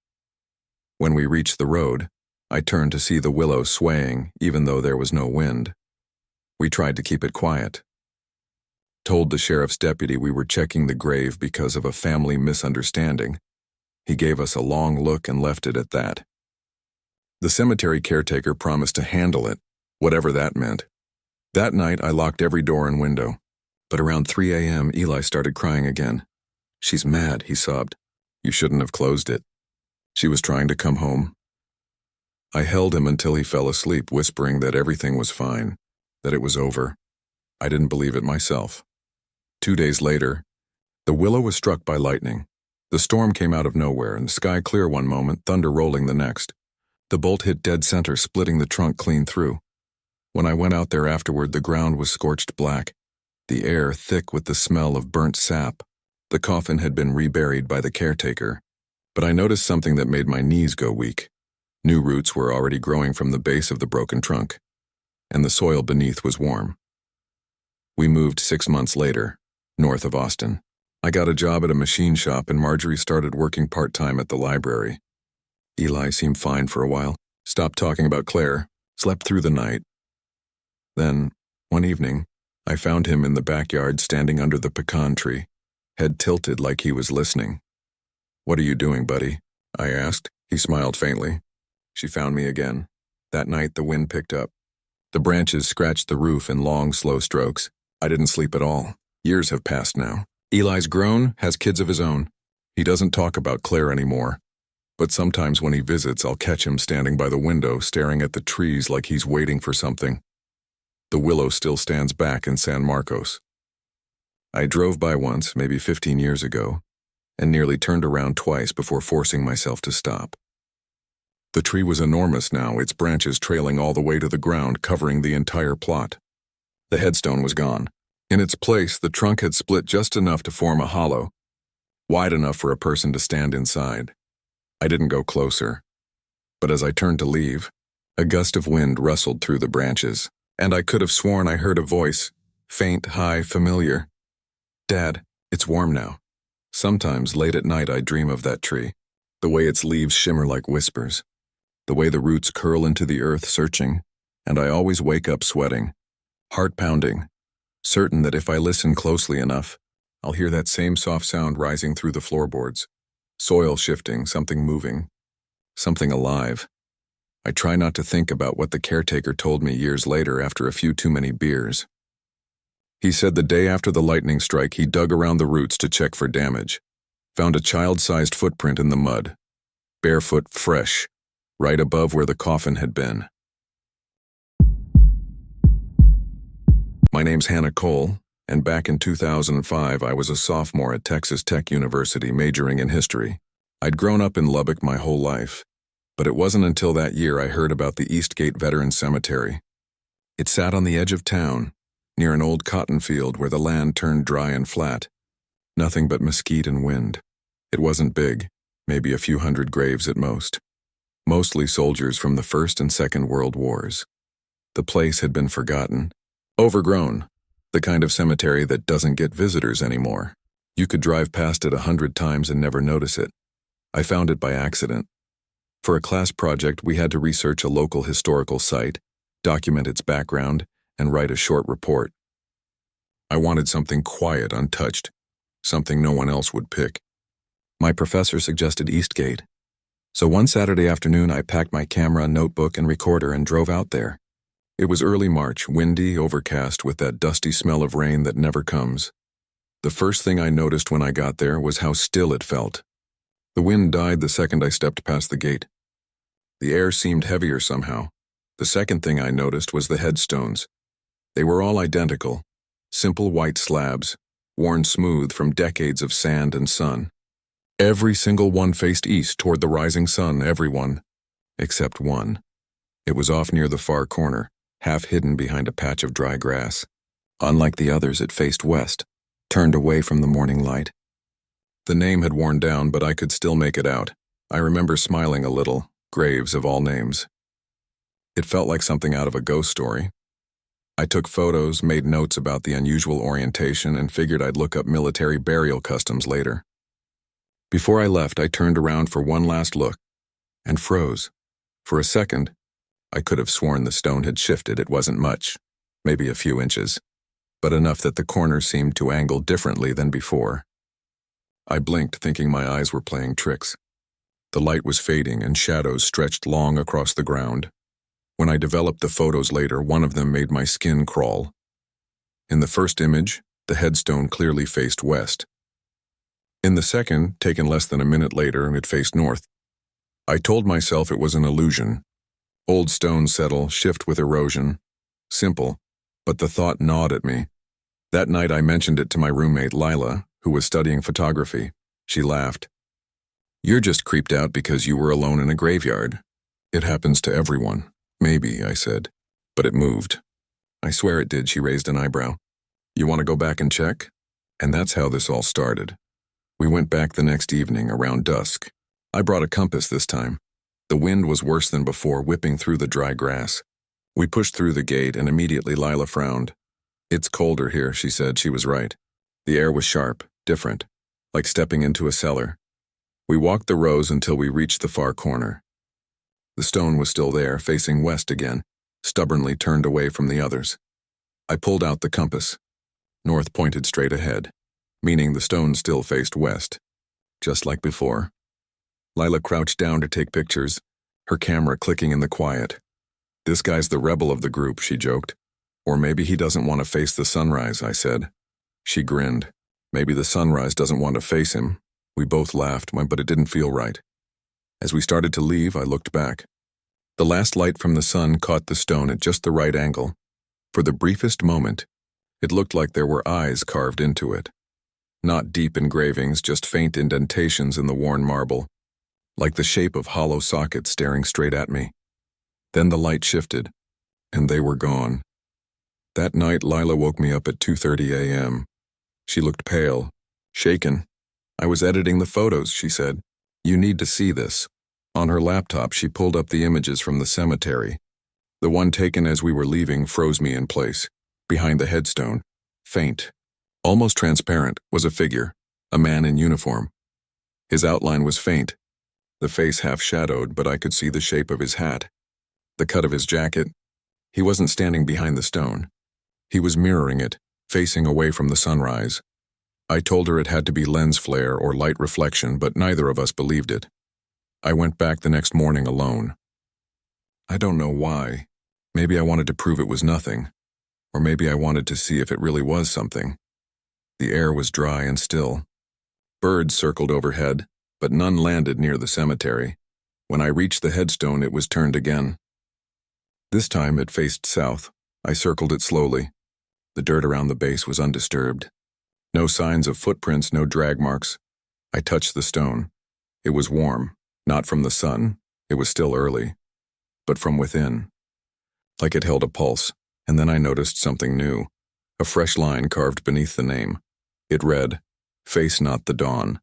When we reached the road, I turned to see the willow swaying even though there was no wind. We tried to keep it quiet. Told the sheriff's deputy we were checking the grave because of a family misunderstanding. He gave us a long look and left it at that. The cemetery caretaker promised to handle it, whatever that meant. That night I locked every door and window. But around 3 a.m. Eli started crying again. She's mad, he sobbed. You shouldn't have closed it. She was trying to come home. I held him until he fell asleep, whispering that everything was fine, that it was over. I didn't believe it myself. 2 days later, the willow was struck by lightning. The storm came out of nowhere, and the sky clear one moment, thunder rolling the next. The bolt hit dead center, splitting the trunk clean through. When I went out there afterward, the ground was scorched black, the air thick with the smell of burnt sap. The coffin had been reburied by the caretaker, but I noticed something that made my knees go weak. New roots were already growing from the base of the broken trunk, and the soil beneath was warm. We moved 6 months later, north of Austin. I got a job at a machine shop, and Marjorie started working part-time at the library. Eli seemed fine for a while, stopped talking about Claire, slept through the night. Then, one evening, I found him in the backyard standing under the pecan tree, head tilted like he was listening. What are you doing, buddy? I asked. He smiled faintly. She found me again. That night the wind picked up. The branches scratched the roof in long, slow strokes. I didn't sleep at all. Years have passed now. Eli's grown, has kids of his own. He doesn't talk about Claire anymore. But sometimes when he visits, I'll catch him standing by the window, staring at the trees like he's waiting for something. The willow still stands back in San Marcos. I drove by once, maybe 15 years ago, and nearly turned around twice before forcing myself to stop. The tree was enormous now, its branches trailing all the way to the ground, covering the entire plot. The headstone was gone. In its place, the trunk had split just enough to form a hollow, wide enough for a person to stand inside. I didn't go closer, but as I turned to leave, a gust of wind rustled through the branches, and I could have sworn I heard a voice, faint, high, familiar. Dad, it's warm now. Sometimes late at night I dream of that tree, the way its leaves shimmer like whispers, the way the roots curl into the earth searching, and I always wake up sweating, heart pounding, certain that if I listen closely enough, I'll hear that same soft sound rising through the floorboards, soil shifting, something moving, something alive. I try not to think about what the caretaker told me years later after a few too many beers. He said the day after the lightning strike, he dug around the roots to check for damage, found a child-sized footprint in the mud, barefoot, fresh, right above where the coffin had been. My name's Hannah Cole, and back in 2005 I was a sophomore at Texas Tech University majoring in history. I'd grown up in Lubbock my whole life, but it wasn't until that year I heard about the Eastgate Veterans Cemetery. It sat on the edge of town, near an old cotton field where the land turned dry and flat. Nothing but mesquite and wind. It wasn't big, maybe a few hundred graves at most. Mostly soldiers from the First and Second World Wars. The place had been forgotten. Overgrown, the kind of cemetery that doesn't get visitors anymore. You could drive past it 100 times and never notice it. I found it by accident. For a class project, we had to research a local historical site, document its background, and write a short report. I wanted something quiet, untouched, something no one else would pick. My professor suggested Eastgate. So one Saturday afternoon, I packed my camera, notebook, and recorder and drove out there. It was early March, windy, overcast, with that dusty smell of rain that never comes. The first thing I noticed when I got there was how still it felt. The wind died the second I stepped past the gate. The air seemed heavier somehow, The second thing I noticed was the headstones. They were all identical, simple white slabs, worn smooth from decades of sand and sun. Every single one faced east toward the rising sun, every one, except one. It was off near the far corner, half hidden behind a patch of dry grass. Unlike the others, it faced west, turned away from the morning light. The name had worn down, but I could still make it out. I remember smiling a little, Graves of all names. It felt like something out of a ghost story. I took photos, made notes about the unusual orientation, and figured I'd look up military burial customs later. Before I left, I turned around for one last look, and froze. For a second, I could have sworn the stone had shifted. It wasn't much, maybe a few inches, but enough that the corner seemed to angle differently than before. I blinked, thinking my eyes were playing tricks. The light was fading and shadows stretched long across the ground. When I developed the photos later, one of them made my skin crawl. In the first image, the headstone clearly faced west. In the second, taken less than a minute later, it faced north. I told myself it was an illusion. Old stones settle, shift with erosion. Simple, but the thought gnawed at me. That night I mentioned it to my roommate Lila, who was studying photography. She laughed. "You're just creeped out because you were alone in a graveyard. It happens to everyone." "Maybe," I said, "but it moved." "I swear it did," she raised an eyebrow. "You want to go back and check?" And that's how this all started. We went back the next evening around dusk. I brought a compass this time. The wind was worse than before, whipping through the dry grass. We pushed through the gate, and immediately Lila frowned. "It's colder here," she said. She was right. The air was sharp, different, like stepping into a cellar. We walked the rows until we reached the far corner. The stone was still there, facing west again, stubbornly turned away from the others. I pulled out the compass. North pointed straight ahead, meaning the stone still faced west, just like before. Lila crouched down to take pictures, her camera clicking in the quiet. "This guy's the rebel of the group," she joked. "Or maybe he doesn't want to face the sunrise," I said. She grinned. "Maybe the sunrise doesn't want to face him." We both laughed, but it didn't feel right. As we started to leave, I looked back. The last light from the sun caught the stone at just the right angle. For the briefest moment, it looked like there were eyes carved into it. Not deep engravings, just faint indentations in the worn marble, like the shape of hollow sockets staring straight at me. Then the light shifted, and they were gone. That night, Lila woke me up at 2:30 a.m. She looked pale, shaken. "I was editing the photos," she said. "You need to see this." On her laptop, she pulled up the images from the cemetery. The one taken as we were leaving froze me in place. Behind the headstone, faint, almost transparent, was a figure, a man in uniform. His outline was faint, the face half-shadowed, but I could see the shape of his hat, the cut of his jacket. He wasn't standing behind the stone. He was mirroring it, facing away from the sunrise. I told her it had to be lens flare or light reflection, but neither of us believed it. I went back the next morning alone. I don't know why. Maybe I wanted to prove it was nothing, or maybe I wanted to see if it really was something. The air was dry and still. Birds circled overhead, but none landed near the cemetery. When I reached the headstone, it was turned again. This time it faced south. I circled it slowly. The dirt around the base was undisturbed. No signs of footprints, no drag marks. I touched the stone. It was warm, not from the sun, it was still early, but from within. Like it held a pulse, and then I noticed something new. A fresh line carved beneath the name. It read, "Face not the dawn."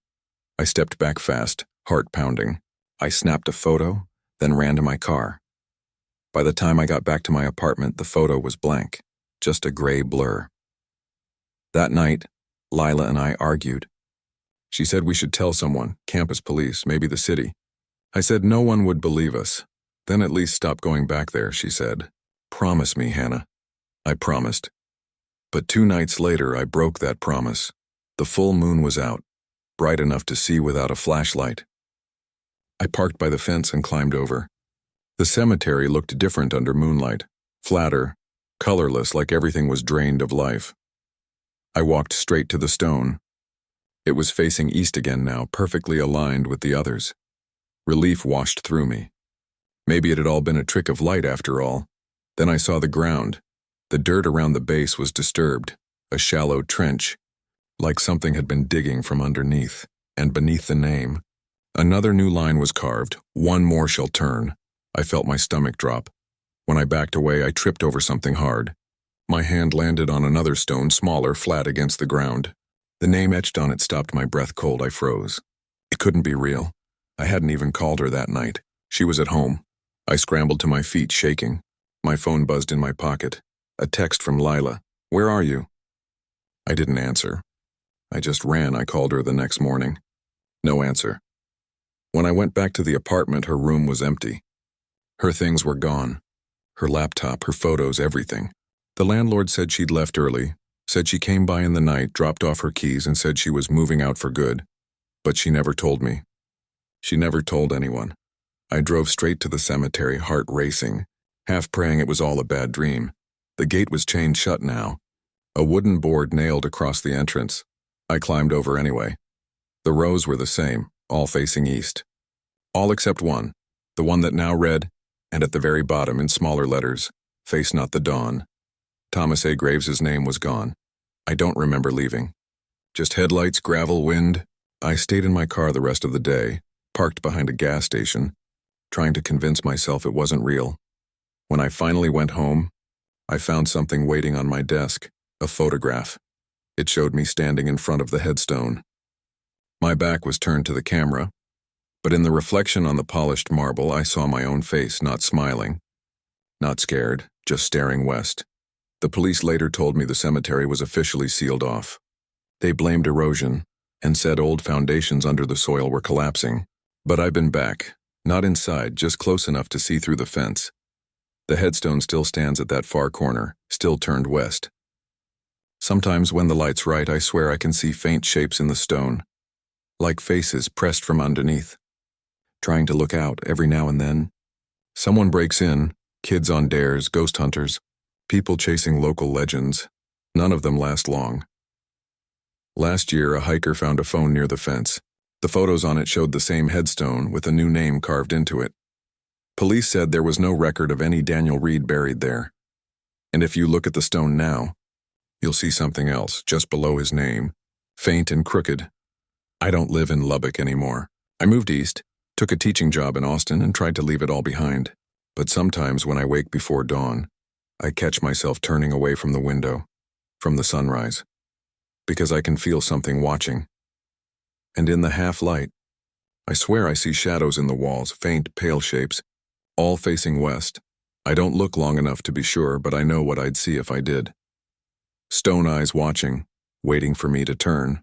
I stepped back fast, heart pounding. I snapped a photo, then ran to my car. By the time I got back to my apartment, the photo was blank, just a gray blur. That night, Lila and I argued. She said we should tell someone, campus police, maybe the city. I said no one would believe us. Then at least stop going back there, she said. "Promise me, Hannah." I promised. But 2 nights later, I broke that promise. The full moon was out, bright enough to see without a flashlight. I parked by the fence and climbed over. The cemetery looked different under moonlight, flatter, colorless, like everything was drained of life. I walked straight to the stone. It was facing east again now, perfectly aligned with the others. Relief washed through me. Maybe it had all been a trick of light after all. Then I saw the ground. The dirt around the base was disturbed, a shallow trench, like something had been digging from underneath. And beneath the name, another new line was carved, "One more shall turn." I felt my stomach drop. When I backed away, I tripped over something hard. My hand landed on another stone, smaller, flat against the ground. The name etched on it stopped my breath cold. I froze. It couldn't be real. I hadn't even called her that night. She was at home. I scrambled to my feet, shaking. My phone buzzed in my pocket. A text from Lila. "Where are you?" I didn't answer. I just ran. I called her the next morning. No answer. When I went back to the apartment, her room was empty. Her things were gone. Her laptop, her photos, everything. The landlord said she'd left early, said she came by in the night, dropped off her keys, and said she was moving out for good. But she never told me. She never told anyone. I drove straight to the cemetery, heart racing, half praying it was all a bad dream. The gate was chained shut now, a wooden board nailed across the entrance. I climbed over anyway. The rows were the same, all facing east. All except one, the one that now read, and at the very bottom in smaller letters, "Face not the dawn." Thomas A. Graves's name was gone. I don't remember leaving. Just headlights, gravel, wind. I stayed in my car the rest of the day, parked behind a gas station, trying to convince myself it wasn't real. When I finally went home, I found something waiting on my desk, a photograph. It showed me standing in front of the headstone. My back was turned to the camera, but in the reflection on the polished marble, I saw my own face, not smiling, not scared, just staring west. The police later told me the cemetery was officially sealed off. They blamed erosion and said old foundations under the soil were collapsing. But I've been back, not inside, just close enough to see through the fence. The headstone still stands at that far corner, still turned west. Sometimes when the light's right, I swear I can see faint shapes in the stone, like faces pressed from underneath, trying to look out every now and then. Someone breaks in, kids on dares, ghost hunters, people chasing local legends. None of them last long. Last year, a hiker found a phone near the fence. The photos on it showed the same headstone with a new name carved into it. Police said there was no record of any Daniel Reed buried there. And if you look at the stone now, you'll see something else just below his name, faint and crooked. I don't live in Lubbock anymore. I moved east, took a teaching job in Austin, and tried to leave it all behind. But sometimes when I wake before dawn, I catch myself turning away from the window, from the sunrise, because I can feel something watching. And in the half-light, I swear I see shadows in the walls, faint, pale shapes, all facing west. I don't look long enough to be sure, but I know what I'd see if I did. Stone eyes watching, waiting for me to turn.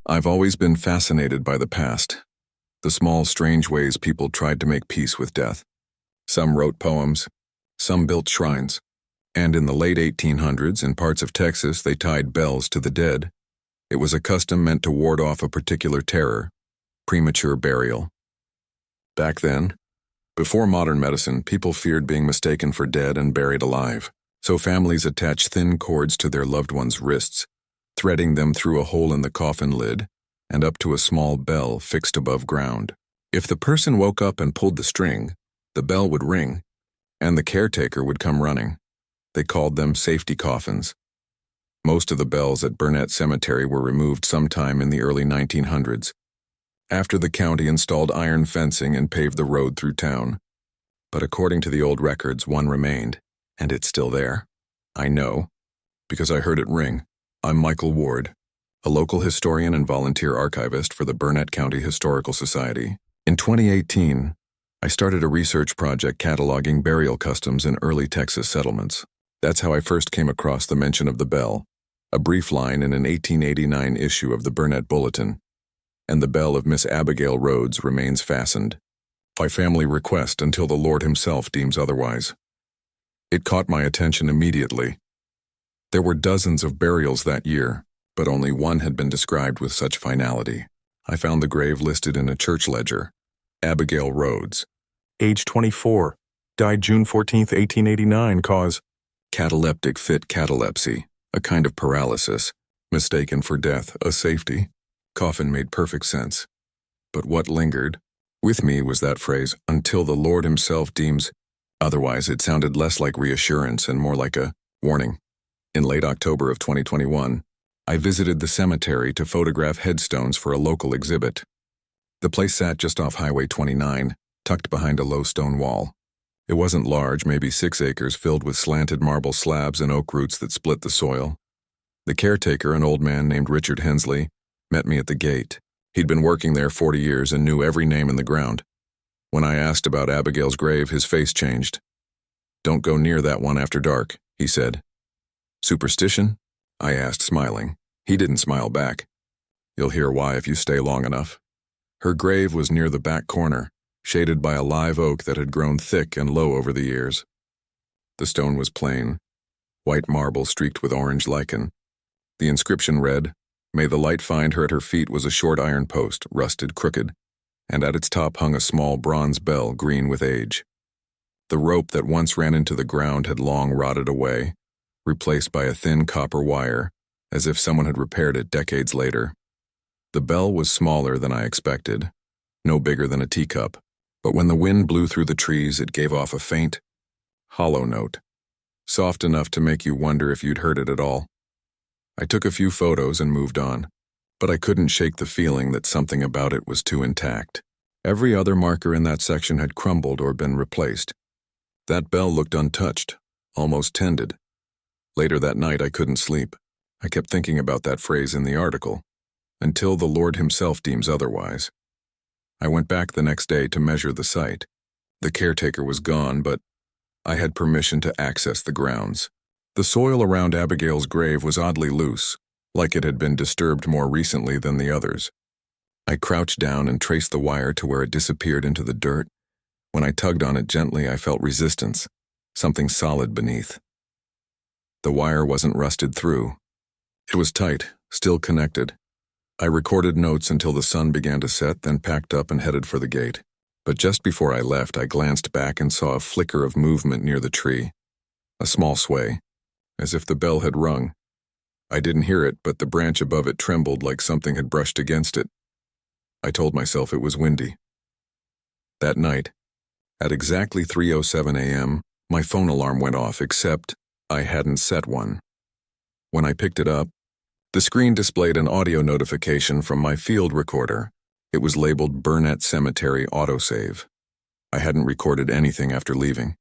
I've always been fascinated by the past, the small, strange ways people tried to make peace with death. Some wrote poems, some built shrines, and in the late 1800s, in parts of Texas, they tied bells to the dead. It was a custom meant to ward off a particular terror, premature burial. Back then, before modern medicine, people feared being mistaken for dead and buried alive, so families attached thin cords to their loved ones' wrists, threading them through a hole in the coffin lid and up to a small bell fixed above ground. If the person woke up and pulled the string, the bell would ring, and the caretaker would come running. They called them safety coffins. Most of the bells at Burnett Cemetery were removed sometime in the early 1900s, after the county installed iron fencing and paved the road through town. But according to the old records, one remained, and it's still there. I know, because I heard it ring. I'm Michael Ward, a local historian and volunteer archivist for the Burnett County Historical Society. In 2018, I started a research project cataloging burial customs in early Texas settlements. That's how I first came across the mention of the bell, a brief line in an 1889 issue of the Burnett Bulletin. And the bell of Miss Abigail Rhodes remains fastened, by family request until the Lord himself deems otherwise. It caught my attention immediately. There were dozens of burials that year, but only one had been described with such finality. I found the grave listed in a church ledger. Abigail Rhodes, age 24, died June 14, 1889, cause cataleptic fit catalepsy, a kind of paralysis, mistaken for death, a safety. Coffin made perfect sense. But what lingered with me was that phrase, "until the Lord himself deems otherwise." It sounded less like reassurance and more like a warning. In late October of 2021, I visited the cemetery to photograph headstones for a local exhibit. The place sat just off Highway 29, tucked behind a low stone wall. It wasn't large, maybe 6 acres, filled with slanted marble slabs and oak roots that split the soil. The caretaker, an old man named Richard Hensley, met me at the gate. He'd been working there 40 years and knew every name in the ground. When I asked about Abigail's grave, his face changed. "Don't go near that one after dark," he said. "Superstition?" I asked, smiling. He didn't smile back. "You'll hear why if you stay long enough." Her grave was near the back corner, shaded by a live oak that had grown thick and low over the years. The stone was plain, white marble streaked with orange lichen. The inscription read, "May the light find her." At her feet was a short iron post, rusted crooked, and at its top hung a small bronze bell, green with age. The rope that once ran into the ground had long rotted away, replaced by a thin copper wire, as if someone had repaired it decades later. The bell was smaller than I expected, no bigger than a teacup, but when the wind blew through the trees, it gave off a faint, hollow note, soft enough to make you wonder if you'd heard it at all. I took a few photos and moved on, but I couldn't shake the feeling that something about it was too intact. Every other marker in that section had crumbled or been replaced. That bell looked untouched, almost tended. Later that night, I couldn't sleep. I kept thinking about that phrase in the article, "until the Lord himself deems otherwise." I went back the next day to measure the site. The caretaker was gone, but I had permission to access the grounds. The soil around Abigail's grave was oddly loose, like it had been disturbed more recently than the others. I crouched down and traced the wire to where it disappeared into the dirt. When I tugged on it gently, I felt resistance, something solid beneath. The wire wasn't rusted through. It was tight, still connected. I recorded notes until the sun began to set, then packed up and headed for the gate. But just before I left, I glanced back and saw a flicker of movement near the tree. A small sway, as if the bell had rung. I didn't hear it, but the branch above it trembled like something had brushed against it. I told myself it was windy. That night, at exactly 3:07 a.m., my phone alarm went off, except I hadn't set one. When I picked it up, the screen displayed an audio notification from my field recorder. It was labeled Burnett Cemetery Autosave. I hadn't recorded anything after leaving.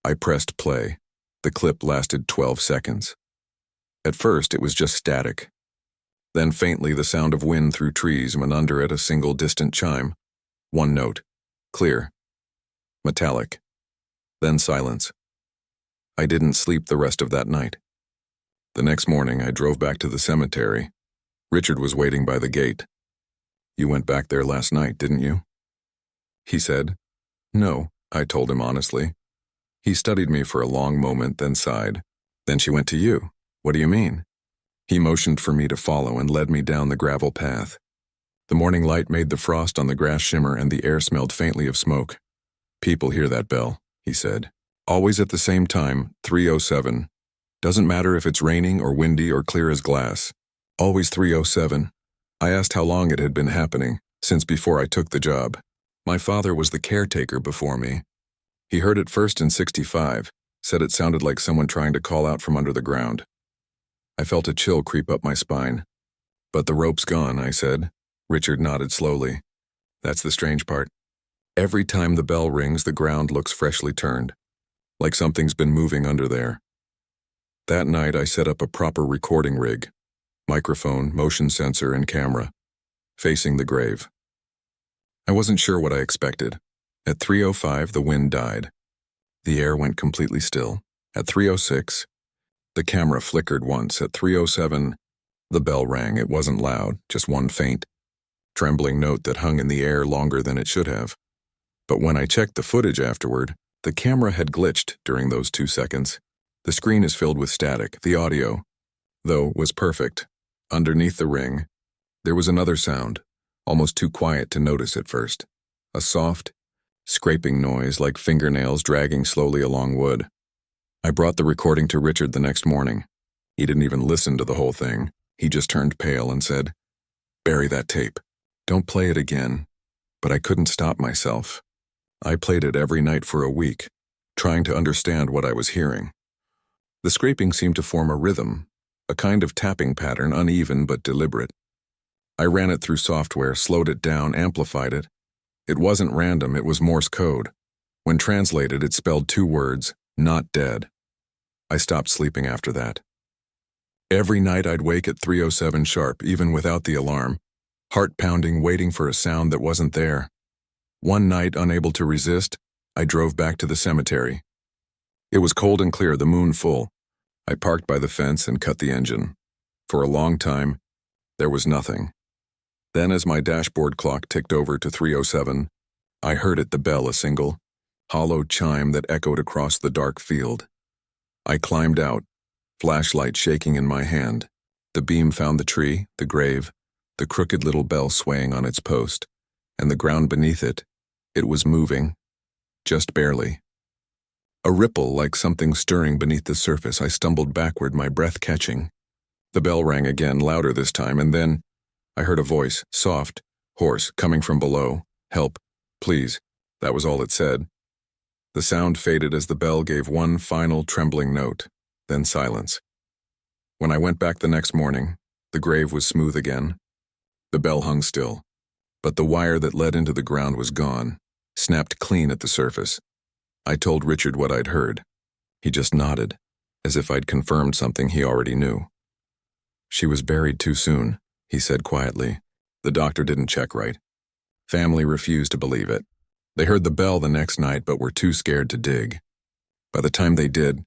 I pressed play. The clip lasted 12 seconds. At first, it was just static. Then faintly the sound of wind through trees, and under it a single distant chime. One note. Clear. Metallic. Then silence. I didn't sleep the rest of that night. The next morning, I drove back to the cemetery. Richard was waiting by the gate. "You went back there last night, didn't you?" he said. "No," I told him honestly. He studied me for a long moment, then sighed. "Then she went to you. What do you mean?" He motioned for me to follow and led me down the gravel path. The morning light made the frost on the grass shimmer and the air smelled faintly of smoke. "People hear that bell," he said. "Always at the same time, 3:07. Doesn't matter if it's raining or windy or clear as glass. Always 3:07. I asked how long it had been happening, since before I took the job. My father was the caretaker before me. He heard it first in '65, said it sounded like someone trying to call out from under the ground. I felt a chill creep up my spine. "But the rope's gone," I said. Richard nodded slowly. "That's the strange part. Every time the bell rings, the ground looks freshly turned, like something's been moving under there." That night, I set up a proper recording rig, microphone, motion sensor, and camera, facing the grave. I wasn't sure what I expected. At 3:05, the wind died. The air went completely still. At 3:06, the camera flickered once. At 3:07, the bell rang. It wasn't loud, just one faint, trembling note that hung in the air longer than it should have. But when I checked the footage afterward, the camera had glitched during those 2 seconds. The screen is filled with static. The audio, though, was perfect. Underneath the ring, there was another sound, almost too quiet to notice at first. A soft, scraping noise like fingernails dragging slowly along wood. I brought the recording to Richard the next morning. He didn't even listen to the whole thing. He just turned pale and said, "Bury that tape. Don't play it again. but I couldn't stop myself. I played it every night for a week, trying to understand what I was hearing. The scraping seemed to form a rhythm, a kind of tapping pattern, uneven but deliberate. I ran it through software, slowed it down, amplified it. It wasn't random, it was Morse code. When translated, it spelled 2 words, "not dead." I stopped sleeping after that. Every night I'd wake at 3:07 sharp, even without the alarm, heart pounding, waiting for a sound that wasn't there. One night, unable to resist, I drove back to the cemetery. It was cold and clear, the moon full. I parked by the fence and cut the engine. For a long time, there was nothing. Then as my dashboard clock ticked over to 3:07, I heard it, the bell, a single, hollow chime that echoed across the dark field. I climbed out, flashlight shaking in my hand. The beam found the tree, the grave, the crooked little bell swaying on its post, and the ground beneath it. It was moving, just barely. A ripple like something stirring beneath the surface. I stumbled backward, my breath catching. The bell rang again, louder this time, and then I heard a voice, soft, hoarse, coming from below. "Help, please." That was all it said. The sound faded as the bell gave one final trembling note, then silence. When I went back the next morning, the grave was smooth again. The bell hung still, but the wire that led into the ground was gone, snapped clean at the surface. I told Richard what I'd heard. He just nodded, as if I'd confirmed something he already knew. "She was buried too soon," he said quietly. "The doctor didn't check right. Family refused to believe it. They heard the bell the next night but were too scared to dig. By the time they did,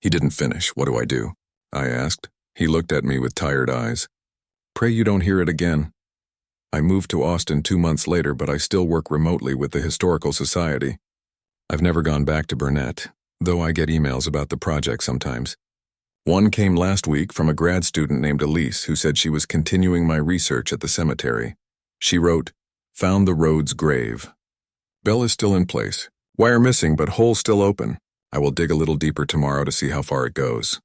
he didn't finish. What do I do?" I asked. He looked at me with tired eyes. "Pray you don't hear it again." I moved to Austin 2 months later, but I still work remotely with the Historical Society. I've never gone back to Burnett, though I get emails about the project sometimes. One came last week from a grad student named Elise who said she was continuing my research at the cemetery. She wrote, "Found the Rhodes grave. Bell is still in place. Wire missing but hole still open. I will dig a little deeper tomorrow to see how far it goes."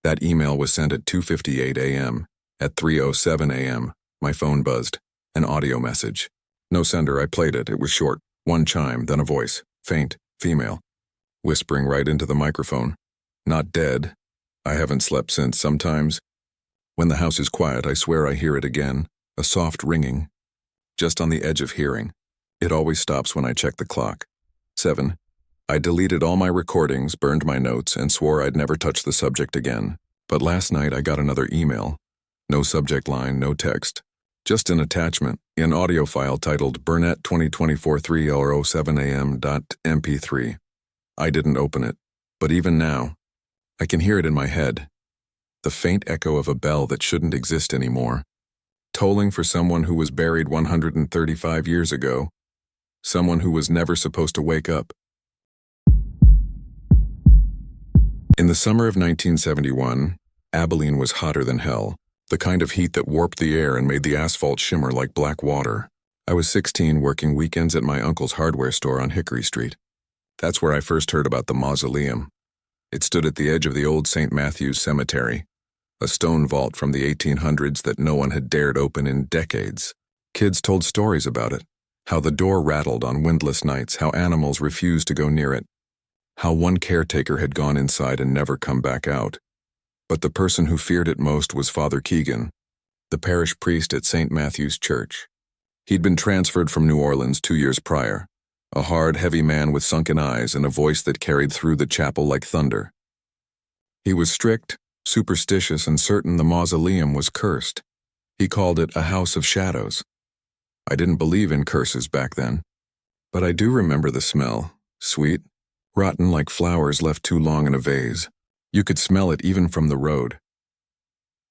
That email was sent at 2:58 a.m. At 3:07 a.m., my phone buzzed. An audio message. No sender. I played it. It was short. One chime, then a voice. Faint, female. Whispering right into the microphone. "Not dead. I haven't slept since. Sometimes, when the house is quiet, I swear I hear it again. A soft ringing. Just on the edge of hearing. It always stops when I check the clock. 7. I deleted all my recordings, burned my notes, and swore I'd never touch the subject again. But last night I got another email. No subject line, no text. Just an attachment, an audio file titled Burnett 2024 3:07 a.m.mp3. I didn't open it, but even now, I can hear it in my head. The faint echo of a bell that shouldn't exist anymore. Tolling for someone who was buried 135 years ago. Someone who was never supposed to wake up. In the summer of 1971, Abilene was hotter than hell. The kind of heat that warped the air and made the asphalt shimmer like black water. I was 16, working weekends at my uncle's hardware store on Hickory Street. That's where I first heard about the mausoleum. It stood at the edge of the old St. Matthew's Cemetery, a stone vault from the 1800s that no one had dared open in decades. Kids told stories about it, how the door rattled on windless nights, how animals refused to go near it, how one caretaker had gone inside and never come back out. But the person who feared it most was Father Keegan, the parish priest at St. Matthew's Church. He'd been transferred from New Orleans 2 years prior, a hard, heavy man with sunken eyes and a voice that carried through the chapel like thunder. He was strict, superstitious, and certain the mausoleum was cursed. He called it a house of shadows. I didn't believe in curses back then, but I do remember the smell, sweet, rotten like flowers left too long in a vase. You could smell it even from the road.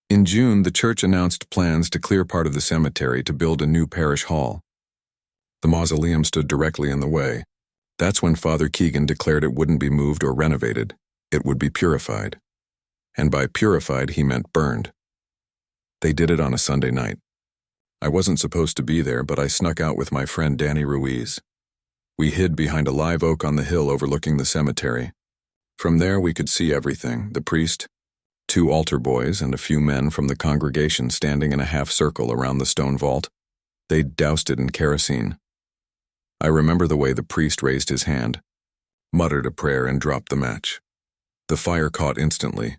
In June, the church announced plans to clear part of the cemetery to build a new parish hall. The mausoleum stood directly in the way. That's when Father Keegan declared it wouldn't be moved or renovated. It would be purified. And by purified, he meant burned. They did it on a Sunday night. I wasn't supposed to be there, but I snuck out with my friend Danny Ruiz. We hid behind a live oak on the hill overlooking the cemetery. From there we could see everything, the priest, 2 altar boys, and a few men from the congregation standing in a half circle around the stone vault. They'd doused it in kerosene. I remember the way the priest raised his hand, muttered a prayer, and dropped the match. The fire caught instantly.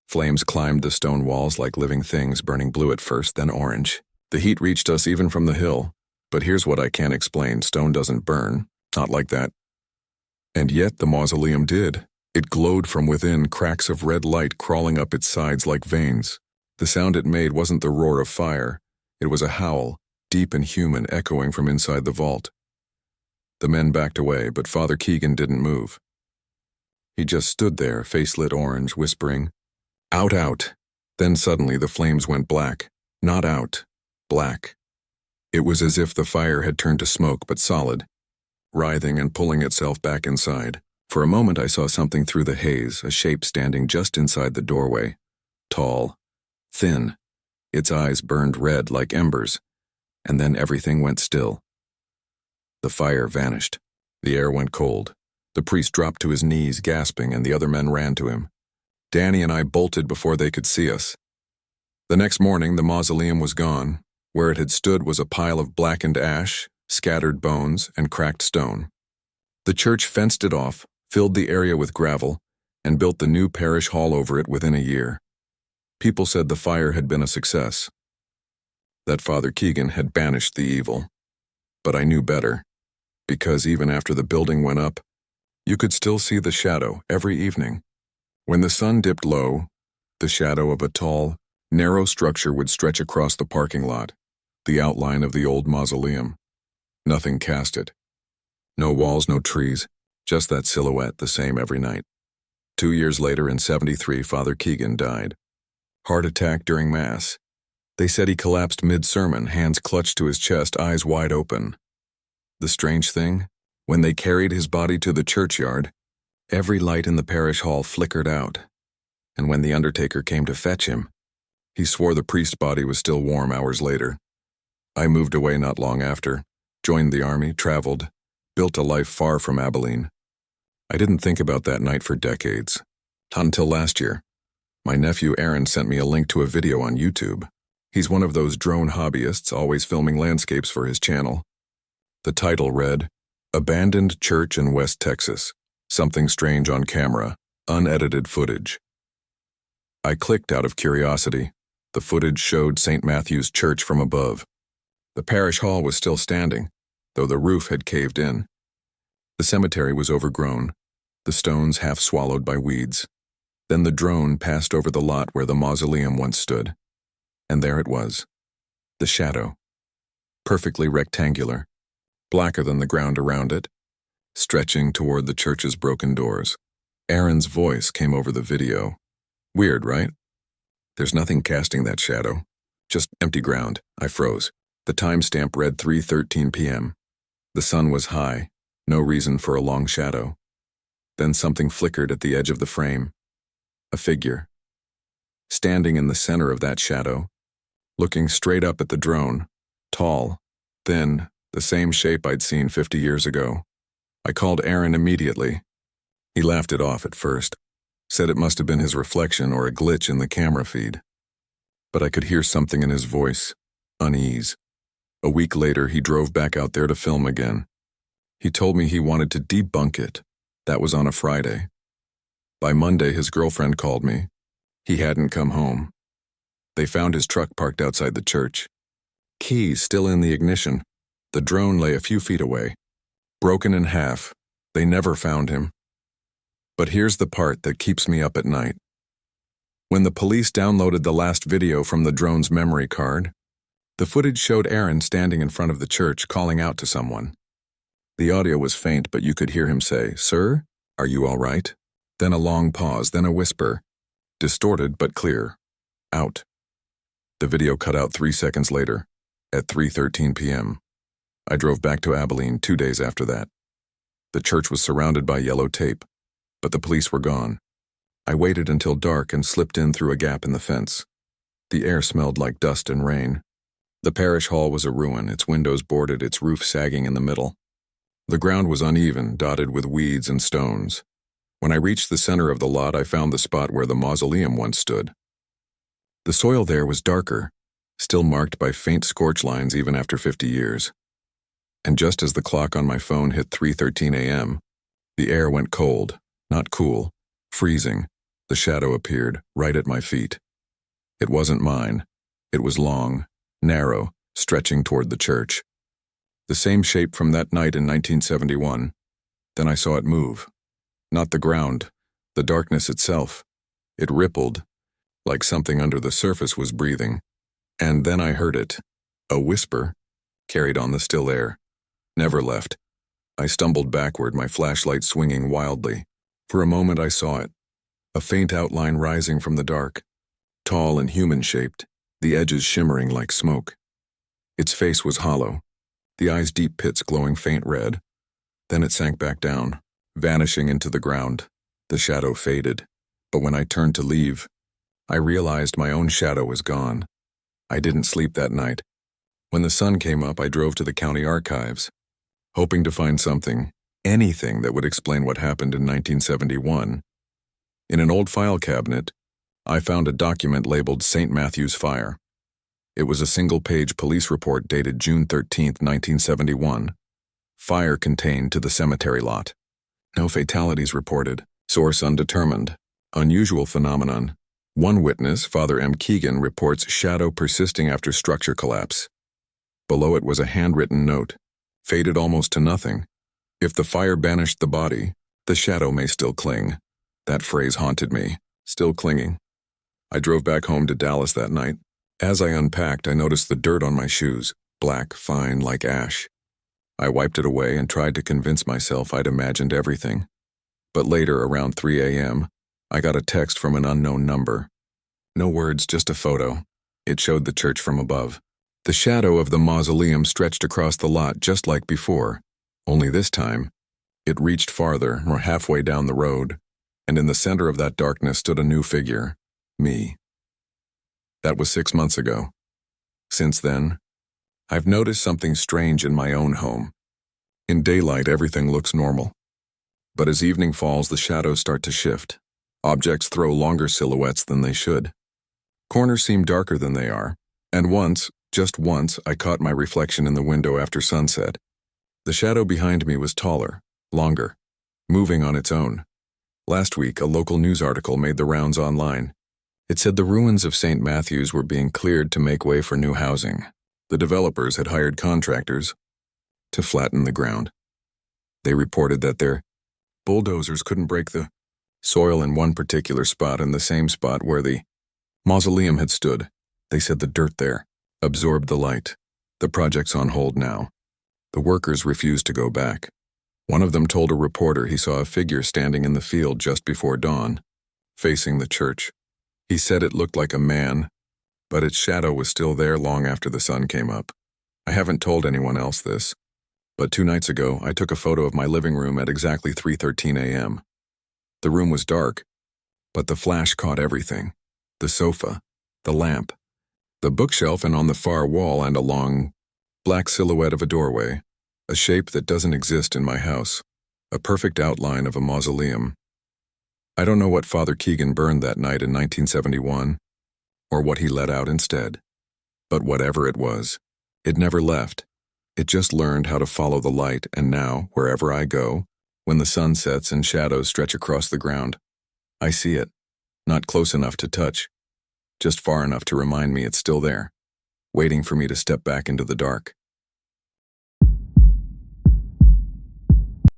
Flames climbed the stone walls like living things, burning blue at first, then orange. The heat reached us even from the hill. But here's what I can't explain. Stone doesn't burn. Not like that. And yet the mausoleum did. It glowed from within, cracks of red light crawling up its sides like veins. The sound it made wasn't the roar of fire. It was a howl, deep and human, echoing from inside the vault. The men backed away, but Father Keegan didn't move. He just stood there, face lit orange, whispering, "Out, out." Then suddenly the flames went black. Not out, black. It was as if the fire had turned to smoke, but solid, writhing and pulling itself back inside. For a moment I saw something through the haze, a shape standing just inside the doorway. Tall, thin. Its eyes burned red like embers, and then everything went still. The fire vanished. The air went cold. The priest dropped to his knees, gasping, and the other men ran to him. Danny and I bolted before they could see us. The next morning, the mausoleum was gone. Where it had stood was a pile of blackened ash, scattered bones, and cracked stone. The church fenced it off, filled the area with gravel, and built the new parish hall over it within a year. People said the fire had been a success, that Father Keegan had banished the evil. But I knew better, because even after the building went up, you could still see the shadow every evening. When the sun dipped low, the shadow of a tall, narrow structure would stretch across the parking lot, the outline of the old mausoleum. Nothing cast it. No walls, no trees, just that silhouette, the same every night. 2 years later, in '73, Father Keegan died. Heart attack during Mass. They said he collapsed mid-sermon, hands clutched to his chest, eyes wide open. The strange thing, when they carried his body to the churchyard, every light in the parish hall flickered out. And when the undertaker came to fetch him, he swore the priest's body was still warm hours later. I moved away not long after, joined the army, traveled, built a life far from Abilene. I didn't think about that night for decades. Not until last year. My nephew Aaron sent me a link to a video on YouTube. He's one of those drone hobbyists always filming landscapes for his channel. The title read, "Abandoned Church in West Texas. Something Strange on Camera. Unedited Footage." I clicked out of curiosity. The footage showed St. Matthew's Church from above. The parish hall was still standing, though the roof had caved in. The cemetery was overgrown, the stones half swallowed by weeds. Then the drone passed over the lot where the mausoleum once stood. And there it was. The shadow. Perfectly rectangular, blacker than the ground around it, stretching toward the church's broken doors. Aaron's voice came over the video. Weird, right? There's nothing casting that shadow. Just empty ground. I froze. The timestamp read 3:13 p.m. The sun was high. No reason for a long shadow. Then something flickered at the edge of the frame. A figure. Standing in the center of that shadow, looking straight up at the drone. Tall, thin, the same shape I'd seen 50 years ago. I called Aaron immediately. He laughed it off at first. Said it must have been his reflection or a glitch in the camera feed. But I could hear something in his voice, unease. A week later, he drove back out there to film again. He told me he wanted to debunk it. That was on a Friday. By Monday, his girlfriend called me. He hadn't come home. They found his truck parked outside the church. Keys still in the ignition. The drone lay a few feet away. Broken in half. They never found him. But here's the part that keeps me up at night. When the police downloaded the last video from the drone's memory card, the footage showed Aaron standing in front of the church calling out to someone. The audio was faint, but you could hear him say, "Sir, are you all right?" Then a long pause, then a whisper. Distorted but clear. Out. The video cut out 3 seconds later, at 3:13 p.m. I drove back to Abilene 2 days after that. The church was surrounded by yellow tape, but the police were gone. I waited until dark and slipped in through a gap in the fence. The air smelled like dust and rain. The parish hall was a ruin, its windows boarded, its roof sagging in the middle. The ground was uneven, dotted with weeds and stones. When I reached the center of the lot, I found the spot where the mausoleum once stood. The soil there was darker, still marked by faint scorch lines even after 50 years. And just as the clock on my phone hit 3:13 a.m., the air went cold, not cool, freezing. The shadow appeared right at my feet. It wasn't mine. It was long, narrow, stretching toward the church. The same shape from that night in 1971. Then I saw it move. Not the ground, the darkness itself. It rippled, like something under the surface was breathing. And then I heard it. A whisper, carried on the still air. Never left. I stumbled backward, my flashlight swinging wildly. For a moment I saw it. A faint outline rising from the dark. Tall and human-shaped, the edges shimmering like smoke. Its face was hollow, the eyes deep pits glowing faint red. Then it sank back down, vanishing into the ground. The shadow faded, but when I turned to leave, I realized my own shadow was gone. I didn't sleep that night. When the sun came up, I drove to the county archives, hoping to find something, anything that would explain what happened in 1971. In an old file cabinet, I found a document labeled St. Matthew's Fire. It was a single-page police report dated June 13, 1971. Fire contained to the cemetery lot. No fatalities reported. Source undetermined. Unusual phenomenon. One witness, Father M. Keegan, reports shadow persisting after structure collapse. Below it was a handwritten note, faded almost to nothing. If the fire banished the body, the shadow may still cling. That phrase haunted me. Still clinging. I drove back home to Dallas that night. As I unpacked, I noticed the dirt on my shoes, black, fine, like ash. I wiped it away and tried to convince myself I'd imagined everything. But later, around 3 a.m., I got a text from an unknown number. No words, just a photo. It showed the church from above. The shadow of the mausoleum stretched across the lot just like before, only this time, it reached farther, or halfway down the road, and in the center of that darkness stood a new figure. Me. That was 6 months ago. Since then, I've noticed something strange in my own home. In daylight, everything looks normal. But as evening falls, the shadows start to shift. Objects throw longer silhouettes than they should. Corners seem darker than they are. And once, just once, I caught my reflection in the window after sunset. The shadow behind me was taller, longer, moving on its own. Last week, a local news article made the rounds online. It said the ruins of St. Matthew's were being cleared to make way for new housing. The developers had hired contractors to flatten the ground. They reported that their bulldozers couldn't break the soil in one particular spot, in the same spot where the mausoleum had stood. They said the dirt there absorbed the light. The project's on hold now. The workers refused to go back. One of them told a reporter he saw a figure standing in the field just before dawn, facing the church. He said it looked like a man, but its shadow was still there long after the sun came up. I haven't told anyone else this, but 2 nights ago I took a photo of my living room at exactly 3:13 a.m. The room was dark, but the flash caught everything. The sofa, the lamp, the bookshelf, and on the far wall and a long, black silhouette of a doorway, a shape that doesn't exist in my house, a perfect outline of a mausoleum. I don't know what Father Keegan burned that night in 1971, or what he let out instead. But whatever it was, it never left. It just learned how to follow the light, and now, wherever I go, when the sun sets and shadows stretch across the ground, I see it, not close enough to touch, just far enough to remind me it's still there, waiting for me to step back into the dark.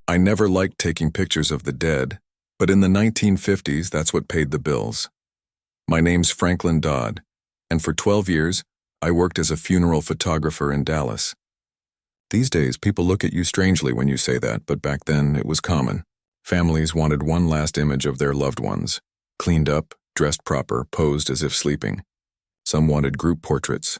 I never liked taking pictures of the dead, but in the 1950s, that's what paid the bills. My name's Franklin Dodd, and for 12 years, I worked as a funeral photographer in Dallas. These days, people look at you strangely when you say that, but back then, it was common. Families wanted one last image of their loved ones, cleaned up, dressed proper, posed as if sleeping. Some wanted group portraits.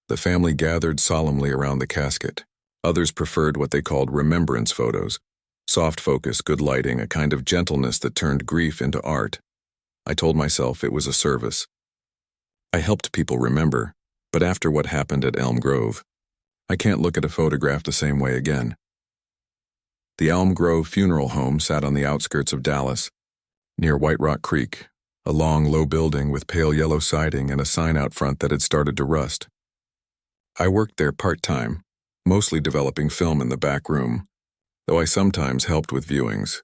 The family gathered solemnly around the casket. Others preferred what they called remembrance photos. Soft focus, good lighting, a kind of gentleness that turned grief into art. I told myself it was a service. I helped people remember, but after what happened at Elm Grove, I can't look at a photograph the same way again. The Elm Grove Funeral Home sat on the outskirts of Dallas, near White Rock Creek, a long, low building with pale yellow siding and a sign out front that had started to rust. I worked there part-time, mostly developing film in the back room, though I sometimes helped with viewings.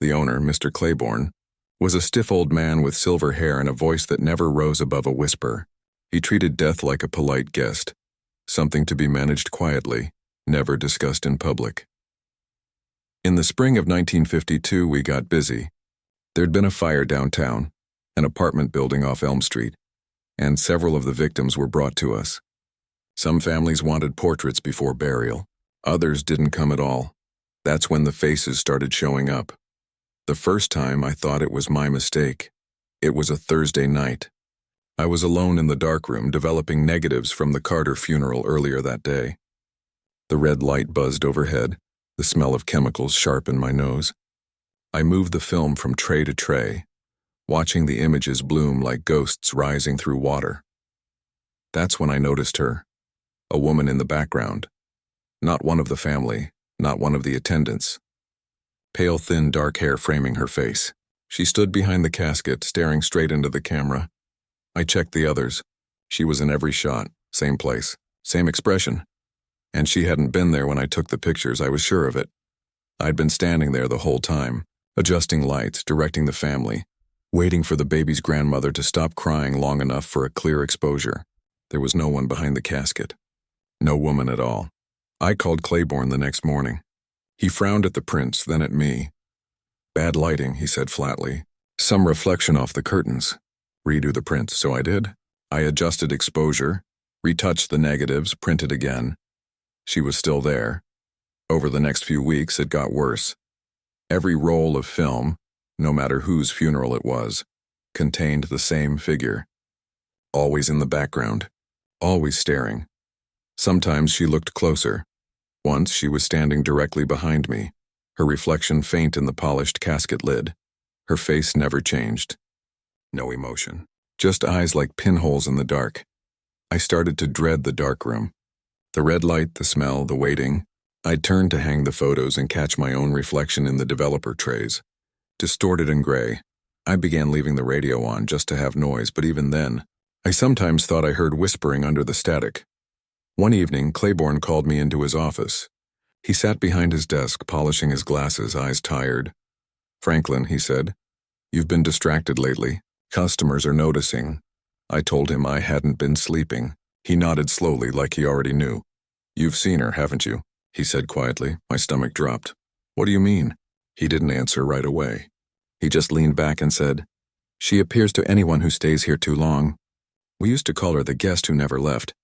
The owner, Mr. Claiborne, was a stiff old man with silver hair and a voice that never rose above a whisper. He treated death like a polite guest, something to be managed quietly, never discussed in public. In the spring of 1952, we got busy. There'd been a fire downtown, an apartment building off Elm Street, and several of the victims were brought to us. Some families wanted portraits before burial. Others didn't come at all. That's when the faces started showing up. The first time I thought it was my mistake. It was a Thursday night. I was alone in the darkroom developing negatives from the Carter funeral earlier that day. The red light buzzed overhead, the smell of chemicals sharp in my nose. I moved the film from tray to tray, watching the images bloom like ghosts rising through water. That's when I noticed her, a woman in the background. Not one of the family, not one of the attendants. Pale, thin, dark hair framing her face. She stood behind the casket, staring straight into the camera. I checked the others. She was in every shot, same place, same expression. And she hadn't been there when I took the pictures, I was sure of it. I'd been standing there the whole time, adjusting lights, directing the family, waiting for the baby's grandmother to stop crying long enough for a clear exposure. There was no one behind the casket. No woman at all. I called Claiborne the next morning. He frowned at the prints, then at me. "Bad lighting," he said flatly. "Some reflection off the curtains. Redo the prints," so I did. I adjusted exposure, retouched the negatives, printed again. She was still there. Over the next few weeks, it got worse. Every roll of film, no matter whose funeral it was, contained the same figure. Always in the background, always staring. Sometimes she looked closer. Once she was standing directly behind me, her reflection faint in the polished casket lid. Her face never changed. No emotion, just eyes like pinholes in the dark. I started to dread the darkroom. The red light, the smell, the waiting. I'd turn to hang the photos and catch my own reflection in the developer trays. Distorted and gray, I began leaving the radio on just to have noise, but even then, I sometimes thought I heard whispering under the static. One evening, Claiborne called me into his office. He sat behind his desk, polishing his glasses, eyes tired. "Franklin," he said, "you've been distracted lately. Customers are noticing." I told him I hadn't been sleeping. He nodded slowly, like he already knew. "You've seen her, haven't you?" he said quietly. My stomach dropped. "What do you mean?" He didn't answer right away. He just leaned back and said, "She appears to anyone who stays here too long. We used to call her the guest who never left."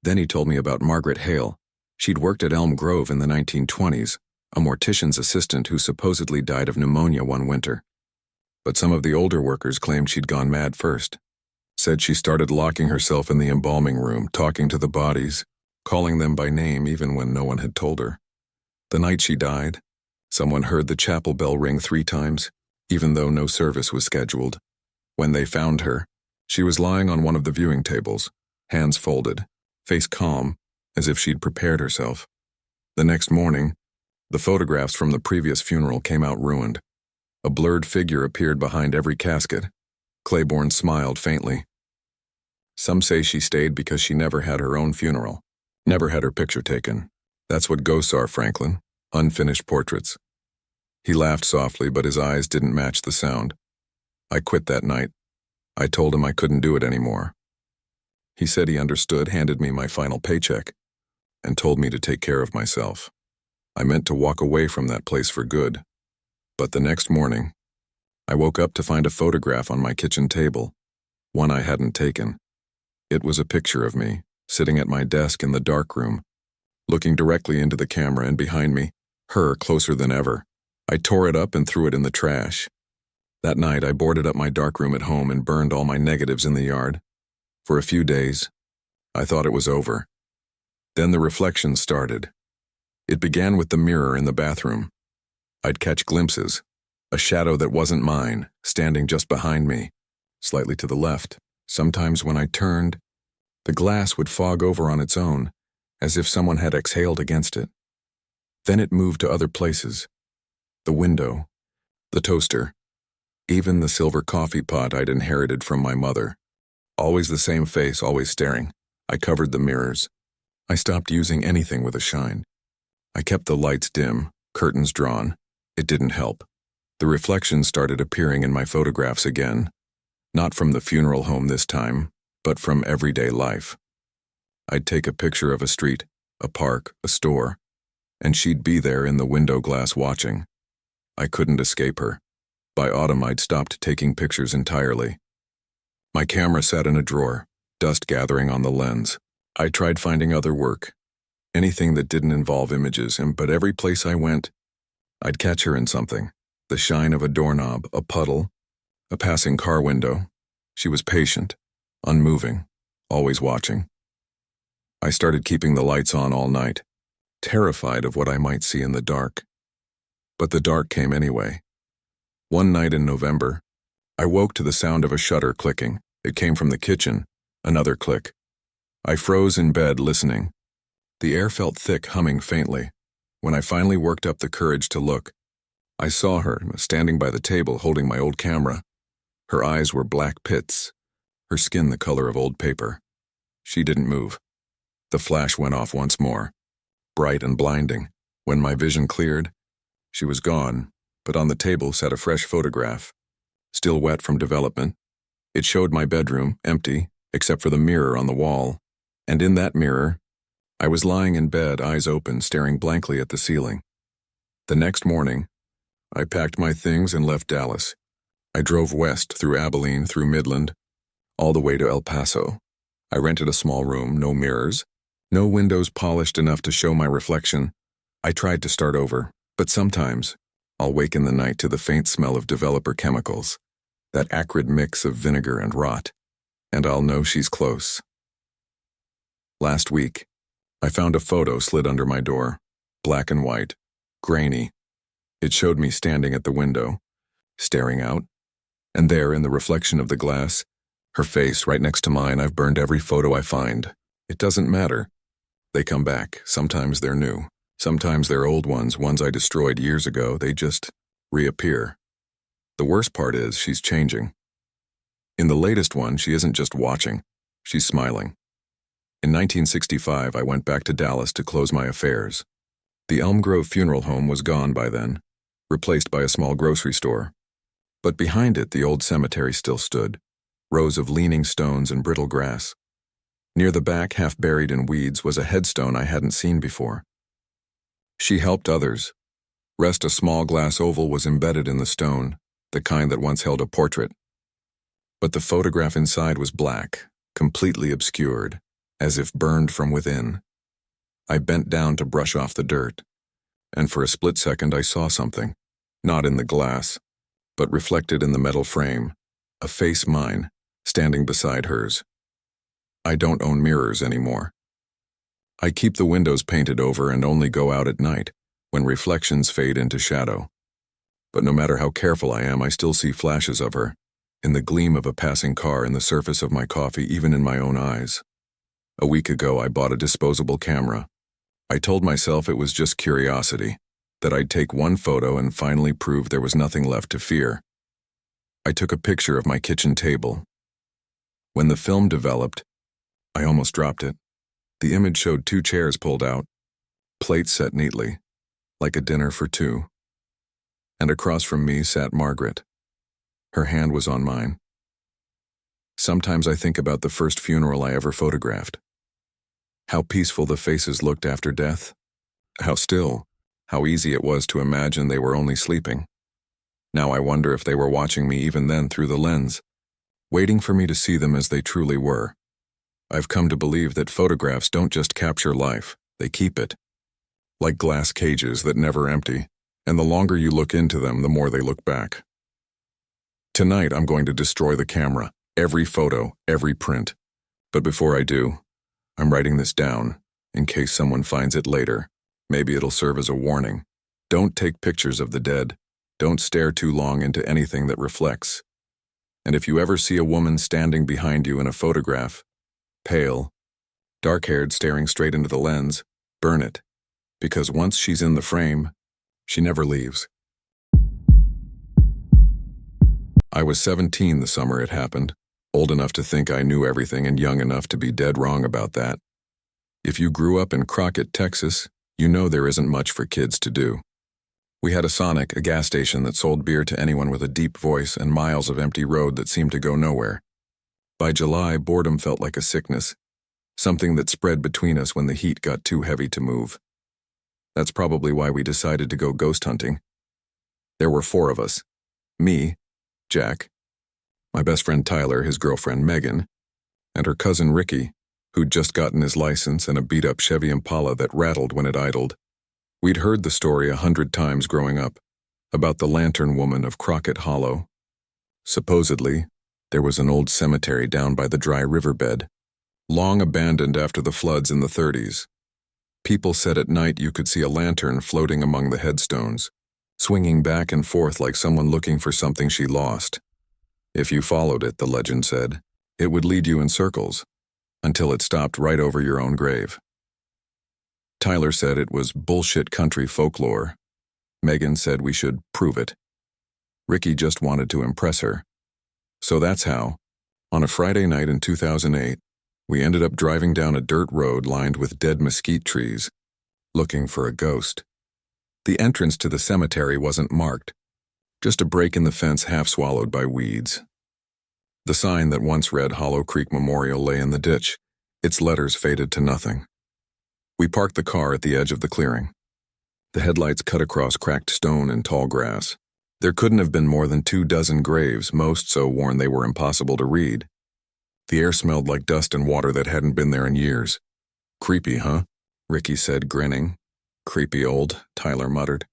Then he told me about Margaret Hale. She'd worked at Elm Grove in the 1920s, a mortician's assistant who supposedly died of pneumonia one winter. But some of the older workers claimed she'd gone mad first. Said she started locking herself in the embalming room, talking to the bodies, calling them by name even when no one had told her. The night she died, someone heard the chapel bell ring 3 times, even though no service was scheduled. When they found her, she was lying on one of the viewing tables, hands folded, face calm, as if she'd prepared herself. The next morning, the photographs from the previous funeral came out ruined. A blurred figure appeared behind every casket. Claiborne smiled faintly. "Some say she stayed because she never had her own funeral, never had her picture taken. That's what ghosts are, Franklin, unfinished portraits." He laughed softly, but his eyes didn't match the sound. "I quit that night. I told him I couldn't do it anymore." He said he understood, handed me my final paycheck, and told me to take care of myself. I meant to walk away from that place for good. But the next morning, I woke up to find a photograph on my kitchen table, one I hadn't taken. It was a picture of me, sitting at my desk in the darkroom, looking directly into the camera, and behind me, her closer than ever. I tore it up and threw it in the trash. That night, I boarded up my darkroom at home and burned all my negatives in the yard. For a few days, I thought it was over. Then the reflections started. It began with the mirror in the bathroom. I'd catch glimpses, a shadow that wasn't mine, standing just behind me, slightly to the left. Sometimes when I turned, the glass would fog over on its own, as if someone had exhaled against it. Then it moved to other places. The window, the toaster, even the silver coffee pot I'd inherited from my mother. Always the same face, always staring. I covered the mirrors. I stopped using anything with a shine. I kept the lights dim, curtains drawn. It didn't help. The reflections started appearing in my photographs again, not from the funeral home this time, but from everyday life. I'd take a picture of a street, a park, a store, and she'd be there in the window glass watching. I couldn't escape her. By autumn, I'd stopped taking pictures entirely. My camera sat in a drawer, dust gathering on the lens. I tried finding other work, anything that didn't involve images, but every place I went, I'd catch her in something. The shine of a doorknob, a puddle, a passing car window. She was patient, unmoving, always watching. I started keeping the lights on all night, terrified of what I might see in the dark. But the dark came anyway. One night in November, I woke to the sound of a shutter clicking. It came from the kitchen. Another click. I froze in bed listening. The air felt thick, humming faintly. When I finally worked up the courage to look, I saw her standing by the table holding my old camera. Her eyes were black pits, her skin the color of old paper. She didn't move. The flash went off once more, bright and blinding. When my vision cleared, she was gone, but on the table sat a fresh photograph, still wet from development. It showed my bedroom, empty, except for the mirror on the wall. And in that mirror, I was lying in bed, eyes open, staring blankly at the ceiling. The next morning, I packed my things and left Dallas. I drove west through Abilene, through Midland, all the way to El Paso. I rented a small room, no mirrors, no windows polished enough to show my reflection. I tried to start over, but sometimes I'll wake in the night to the faint smell of developer chemicals, that acrid mix of vinegar and rot, and I'll know she's close. Last week, I found a photo slid under my door, black and white, grainy. It showed me standing at the window, staring out, and there in the reflection of the glass, her face right next to mine. I've burned every photo I find. It doesn't matter. They come back. Sometimes they're new. Sometimes they're old ones I destroyed years ago. They just reappear. The worst part is she's changing. In the latest one, she isn't just watching. She's smiling. In 1965, I went back to Dallas to close my affairs. The Elm Grove funeral home was gone by then, replaced by a small grocery store. But behind it, the old cemetery still stood, rows of leaning stones and brittle grass. Near the back, half buried in weeds, was a headstone I hadn't seen before. She helped others. A small glass oval was embedded in the stone, the kind that once held a portrait. But the photograph inside was black, completely obscured, as if burned from within. I bent down to brush off the dirt, and for a split second I saw something, not in the glass, but reflected in the metal frame, a face mine, standing beside hers. I don't own mirrors anymore. I keep the windows painted over and only go out at night, when reflections fade into shadow. But no matter how careful I am, I still see flashes of her, in the gleam of a passing car, in the surface of my coffee, even in my own eyes. A week ago, I bought a disposable camera. I told myself it was just curiosity, that I'd take one photo and finally prove there was nothing left to fear. I took a picture of my kitchen table. When the film developed, I almost dropped it. The image showed 2 chairs pulled out, plates set neatly, like a dinner for 2. And across from me sat Margaret. Her hand was on mine. Sometimes I think about the first funeral I ever photographed. How peaceful the faces looked after death. How still, how easy it was to imagine they were only sleeping. Now I wonder if they were watching me even then through the lens, waiting for me to see them as they truly were. I've come to believe that photographs don't just capture life, they keep it. Like glass cages that never empty, and the longer you look into them, the more they look back. Tonight I'm going to destroy the camera, every photo, every print. But before I do, I'm writing this down, in case someone finds it later. Maybe it'll serve as a warning. Don't take pictures of the dead. Don't stare too long into anything that reflects. And if you ever see a woman standing behind you in a photograph, pale, dark-haired, staring straight into the lens, burn it. Because once she's in the frame, she never leaves. I was 17 the summer it happened, old enough to think I knew everything and young enough to be dead wrong about that. If you grew up in Crockett, Texas, you know there isn't much for kids to do. We had a Sonic, a gas station that sold beer to anyone with a deep voice, and miles of empty road that seemed to go nowhere. By July, boredom felt like a sickness, something that spread between us when the heat got too heavy to move. That's probably why we decided to go ghost hunting. There were 4 of us. Me, Jack, my best friend Tyler, his girlfriend Megan, and her cousin Ricky, who'd just gotten his license and a beat-up Chevy Impala that rattled when it idled. We'd heard the story 100 times growing up, about the Lantern Woman of Crockett Hollow. Supposedly, there was an old cemetery down by the dry riverbed, long abandoned after the floods in the 30s. People said at night you could see a lantern floating among the headstones, swinging back and forth like someone looking for something she lost. If you followed it, the legend said, it would lead you in circles, until it stopped right over your own grave. Tyler said it was bullshit country folklore. Megan said we should prove it. Ricky just wanted to impress her. So that's how, on a Friday night in 2008, we ended up driving down a dirt road lined with dead mesquite trees, looking for a ghost. The entrance to the cemetery wasn't marked, just a break in the fence half swallowed by weeds. The sign that once read Hollow Creek Memorial lay in the ditch, its letters faded to nothing. We parked the car at the edge of the clearing. The headlights cut across cracked stone and tall grass. There couldn't have been more than 24 graves, most so worn they were impossible to read. The air smelled like dust and water that hadn't been there in years. Creepy, huh? Ricky said, grinning. Creepy old, Tyler muttered.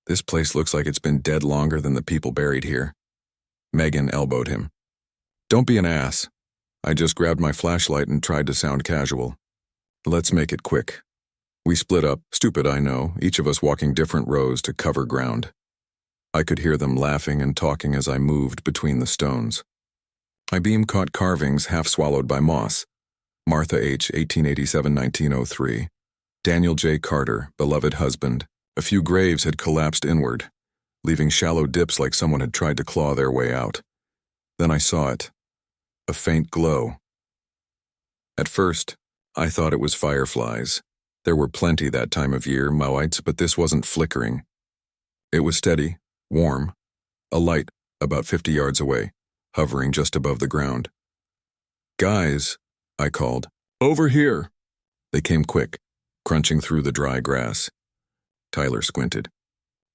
This place looks like it's been dead longer than the people buried here. Megan elbowed him. Don't be an ass. I just grabbed my flashlight and tried to sound casual. Let's make it quick. We split up, stupid I know, each of us walking different rows to cover ground. I could hear them laughing and talking as I moved between the stones. My beam caught carvings half swallowed by moss. Martha H., 1887-1903. Daniel J. Carter, beloved husband. A few graves had collapsed inward, leaving shallow dips like someone had tried to claw their way out. Then I saw it. A faint glow. At first, I thought it was fireflies. There were plenty that time of year, Moites, but this wasn't flickering. It was steady, warm, a light about 50 yards away, hovering just above the ground. Guys, I called. Over here. They came quick, crunching through the dry grass. Tyler squinted.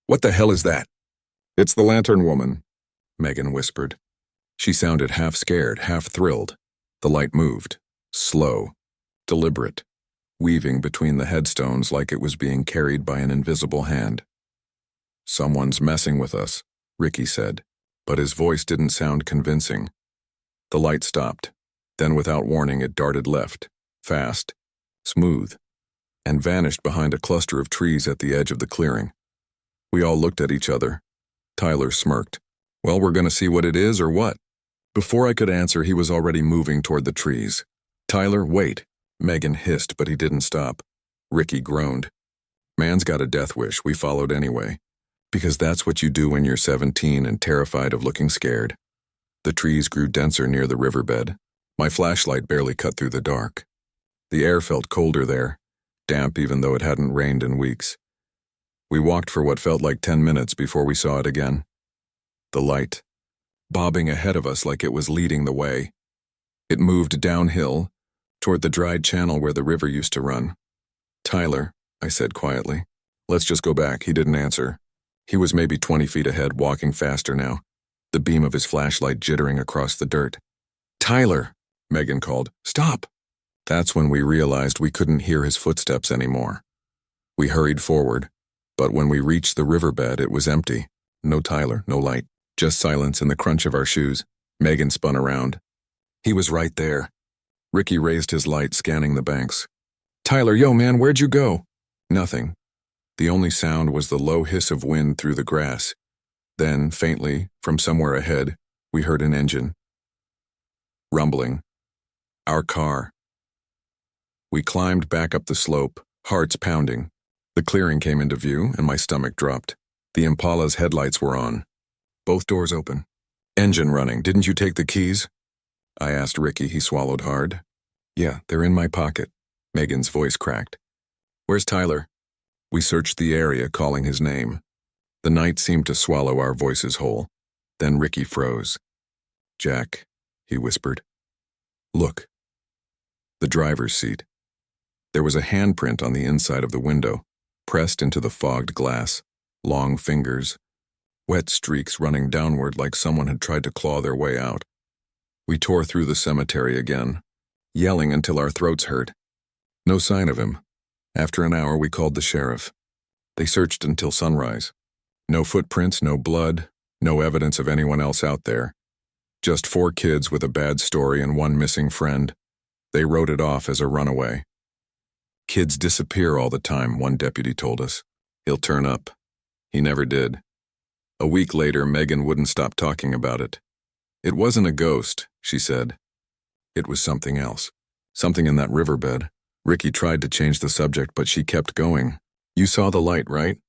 What the hell is that? It's the Lantern Woman, Megan whispered. She sounded half scared, half thrilled. The light moved, slow, deliberate, weaving between the headstones like it was being carried by an invisible hand. Someone's messing with us, Ricky said, but his voice didn't sound convincing. The light stopped. Then without warning it darted left, fast, smooth, and vanished behind a cluster of trees at the edge of the clearing. We all looked at each other. Tyler smirked. Well, we're gonna see what it is or what? Before I could answer, he was already moving toward the trees. Tyler, wait. Megan hissed, but he didn't stop. Ricky groaned. Man's got a death wish. We followed anyway. Because that's what you do when you're 17 and terrified of looking scared. The trees grew denser near the riverbed. My flashlight barely cut through the dark. The air felt colder there, damp even though it hadn't rained in weeks. We walked for what felt like 10 minutes before we saw it again. The light, bobbing ahead of us like it was leading the way. It moved downhill, toward the dried channel where the river used to run. Tyler, I said quietly. Let's just go back. He didn't answer. He was maybe 20 feet ahead, walking faster now, the beam of his flashlight jittering across the dirt. Tyler, Megan called. Stop! That's when we realized we couldn't hear his footsteps anymore. We hurried forward, but when we reached the riverbed, it was empty. No Tyler, no light, just silence and the crunch of our shoes. Megan spun around. He was right there. Ricky raised his light, scanning the banks. Tyler, yo man, where'd you go? Nothing. The only sound was the low hiss of wind through the grass. Then, faintly, from somewhere ahead, we heard an engine. Rumbling. Our car. We climbed back up the slope, hearts pounding. The clearing came into view, and my stomach dropped. The Impala's headlights were on. Both doors open. Engine running. Didn't you take the keys? I asked Ricky. He swallowed hard. Yeah, they're in my pocket. Megan's voice cracked. "Where's Tyler?" We searched the area, calling his name. The night seemed to swallow our voices whole. Then Ricky froze. "Jack," he whispered. "Look." The driver's seat. There was a handprint on the inside of the window, pressed into the fogged glass. Long fingers, wet streaks running downward like someone had tried to claw their way out. We tore through the cemetery again, yelling until our throats hurt. No sign of him. After an hour, we called the sheriff. They searched until sunrise. No footprints, no blood, no evidence of anyone else out there. Just 4 kids with a bad story and 1 missing friend. They wrote it off as a runaway. "Kids disappear all the time," one deputy told us. "He'll turn up." He never did. A week later, Megan wouldn't stop talking about it. "It wasn't a ghost," she said. "It was something else. Something in that riverbed." Ricky tried to change the subject, but she kept going. "You saw the light, right?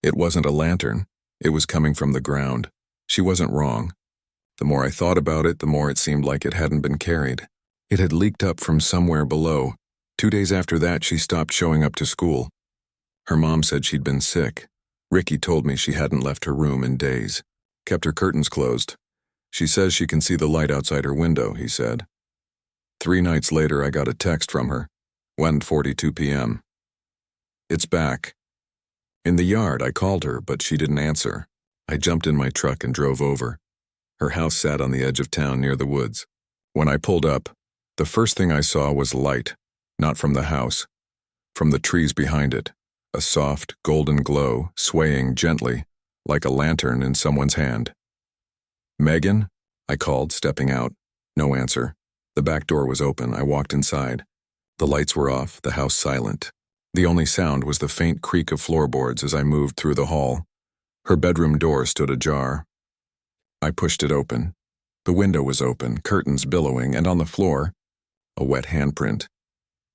It wasn't a lantern. It was coming from the ground." She wasn't wrong. The more I thought about it, the more it seemed like it hadn't been carried. It had leaked up from somewhere below. 2 days after that, she stopped showing up to school. Her mom said she'd been sick. Ricky told me she hadn't left her room in days. Kept her curtains closed. "She says she can see the light outside her window," he said. 3 nights later, I got a text from her. 1:42 p.m. "It's back." In the yard, I called her, but she didn't answer. I jumped in my truck and drove over. Her house sat on the edge of town near the woods. When I pulled up, the first thing I saw was light, not from the house, from the trees behind it. A soft, golden glow, swaying gently, like a lantern in someone's hand. "Megan?" I called, stepping out. No answer. The back door was open. I walked inside. The lights were off, the house silent. The only sound was the faint creak of floorboards as I moved through the hall. Her bedroom door stood ajar. I pushed it open. The window was open, curtains billowing, and on the floor, a wet handprint,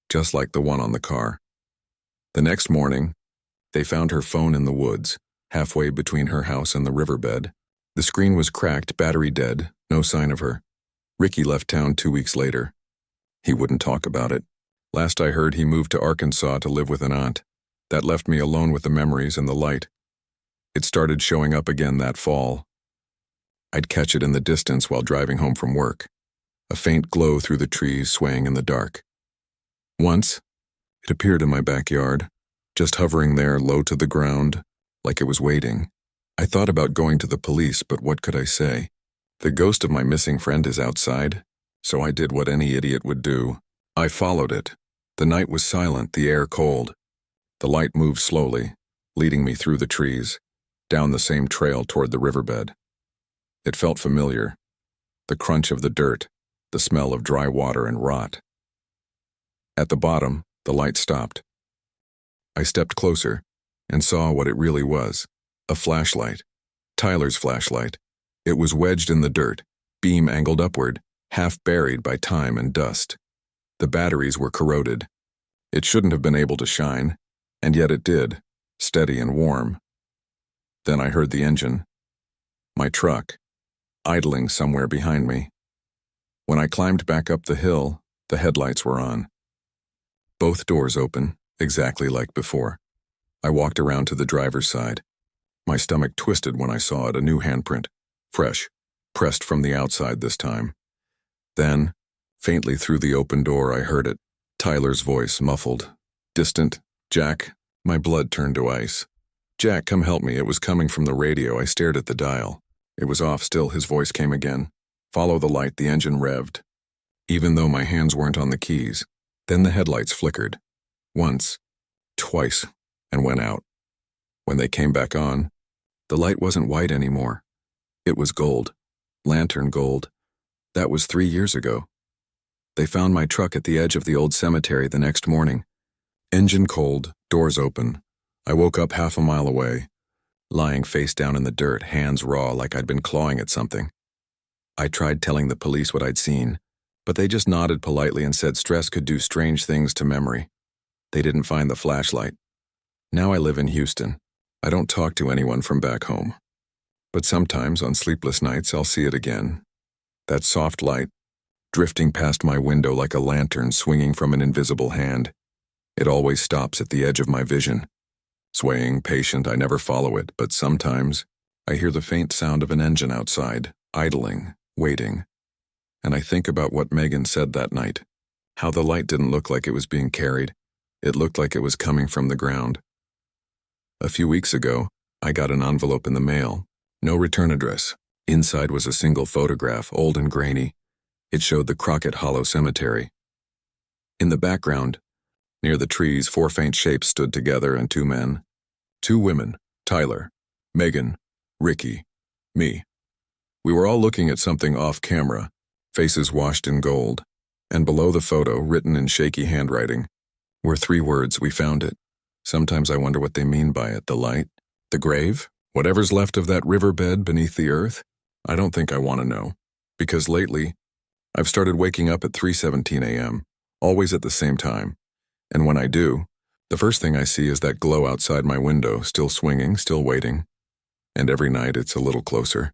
just like the one on the car. The next morning, they found her phone in the woods, halfway between her house and the riverbed. The screen was cracked, battery dead, no sign of her. Ricky left town 2 weeks later. He wouldn't talk about it. Last I heard, he moved to Arkansas to live with an aunt. That left me alone with the memories and the light. It started showing up again that fall. I'd catch it in the distance while driving home from work. A faint glow through the trees swaying in the dark. Once, it appeared in my backyard, just hovering there low to the ground, like it was waiting. I thought about going to the police, but what could I say? The ghost of my missing friend is outside, so I did what any idiot would do. I followed it. The night was silent, the air cold. The light moved slowly, leading me through the trees, down the same trail toward the riverbed. It felt familiar. The crunch of the dirt, the smell of dry water and rot. At the bottom, the light stopped. I stepped closer and saw what it really was. A flashlight. Tyler's flashlight. It was wedged in the dirt, beam angled upward, half buried by time and dust. The batteries were corroded. It shouldn't have been able to shine, and yet it did, steady and warm. Then I heard the engine. My truck, idling somewhere behind me. When I climbed back up the hill, the headlights were on. Both doors open, exactly like before. I walked around to the driver's side. My stomach twisted when I saw it, a new handprint, fresh, pressed from the outside this time. Then, faintly through the open door, I heard it, Tyler's voice, muffled, distant. "Jack." My blood turned to ice. "Jack, come help me." It was coming from the radio. I stared at the dial. It was off still. His voice came again. "Follow the light." The engine revved, even though my hands weren't on the keys. Then the headlights flickered. Once, twice, and went out. When they came back on, the light wasn't white anymore. It was gold. Lantern gold. That was 3 years ago. They found my truck at the edge of the old cemetery the next morning. Engine cold, doors open. I woke up half a mile away, lying face down in the dirt, hands raw like I'd been clawing at something. I tried telling the police what I'd seen, but they just nodded politely and said stress could do strange things to memory. They didn't find the flashlight. Now I live in Houston. I don't talk to anyone from back home. But sometimes on sleepless nights I'll see it again. That soft light, drifting past my window like a lantern swinging from an invisible hand. It always stops at the edge of my vision. Swaying, patient, I never follow it, but sometimes I hear the faint sound of an engine outside, idling, waiting. And I think about what Megan said that night, how the light didn't look like it was being carried. It looked like it was coming from the ground. A few weeks ago, I got an envelope in the mail. No return address. Inside was a single photograph, old and grainy. It showed the Crockett Hollow Cemetery. In the background, near the trees, 4 faint shapes stood together and 2 men. 2 women, Tyler, Megan, Ricky, me. We were all looking at something off camera, faces washed in gold, and below the photo, written in shaky handwriting, were 3 words. We found it. Sometimes I wonder what they mean by it. The light? The grave? Whatever's left of that riverbed beneath the earth? I don't think I want to know. Because lately, I've started waking up at 3:17 a.m., always at the same time. And when I do, the first thing I see is that glow outside my window, still swinging, still waiting. And every night it's a little closer.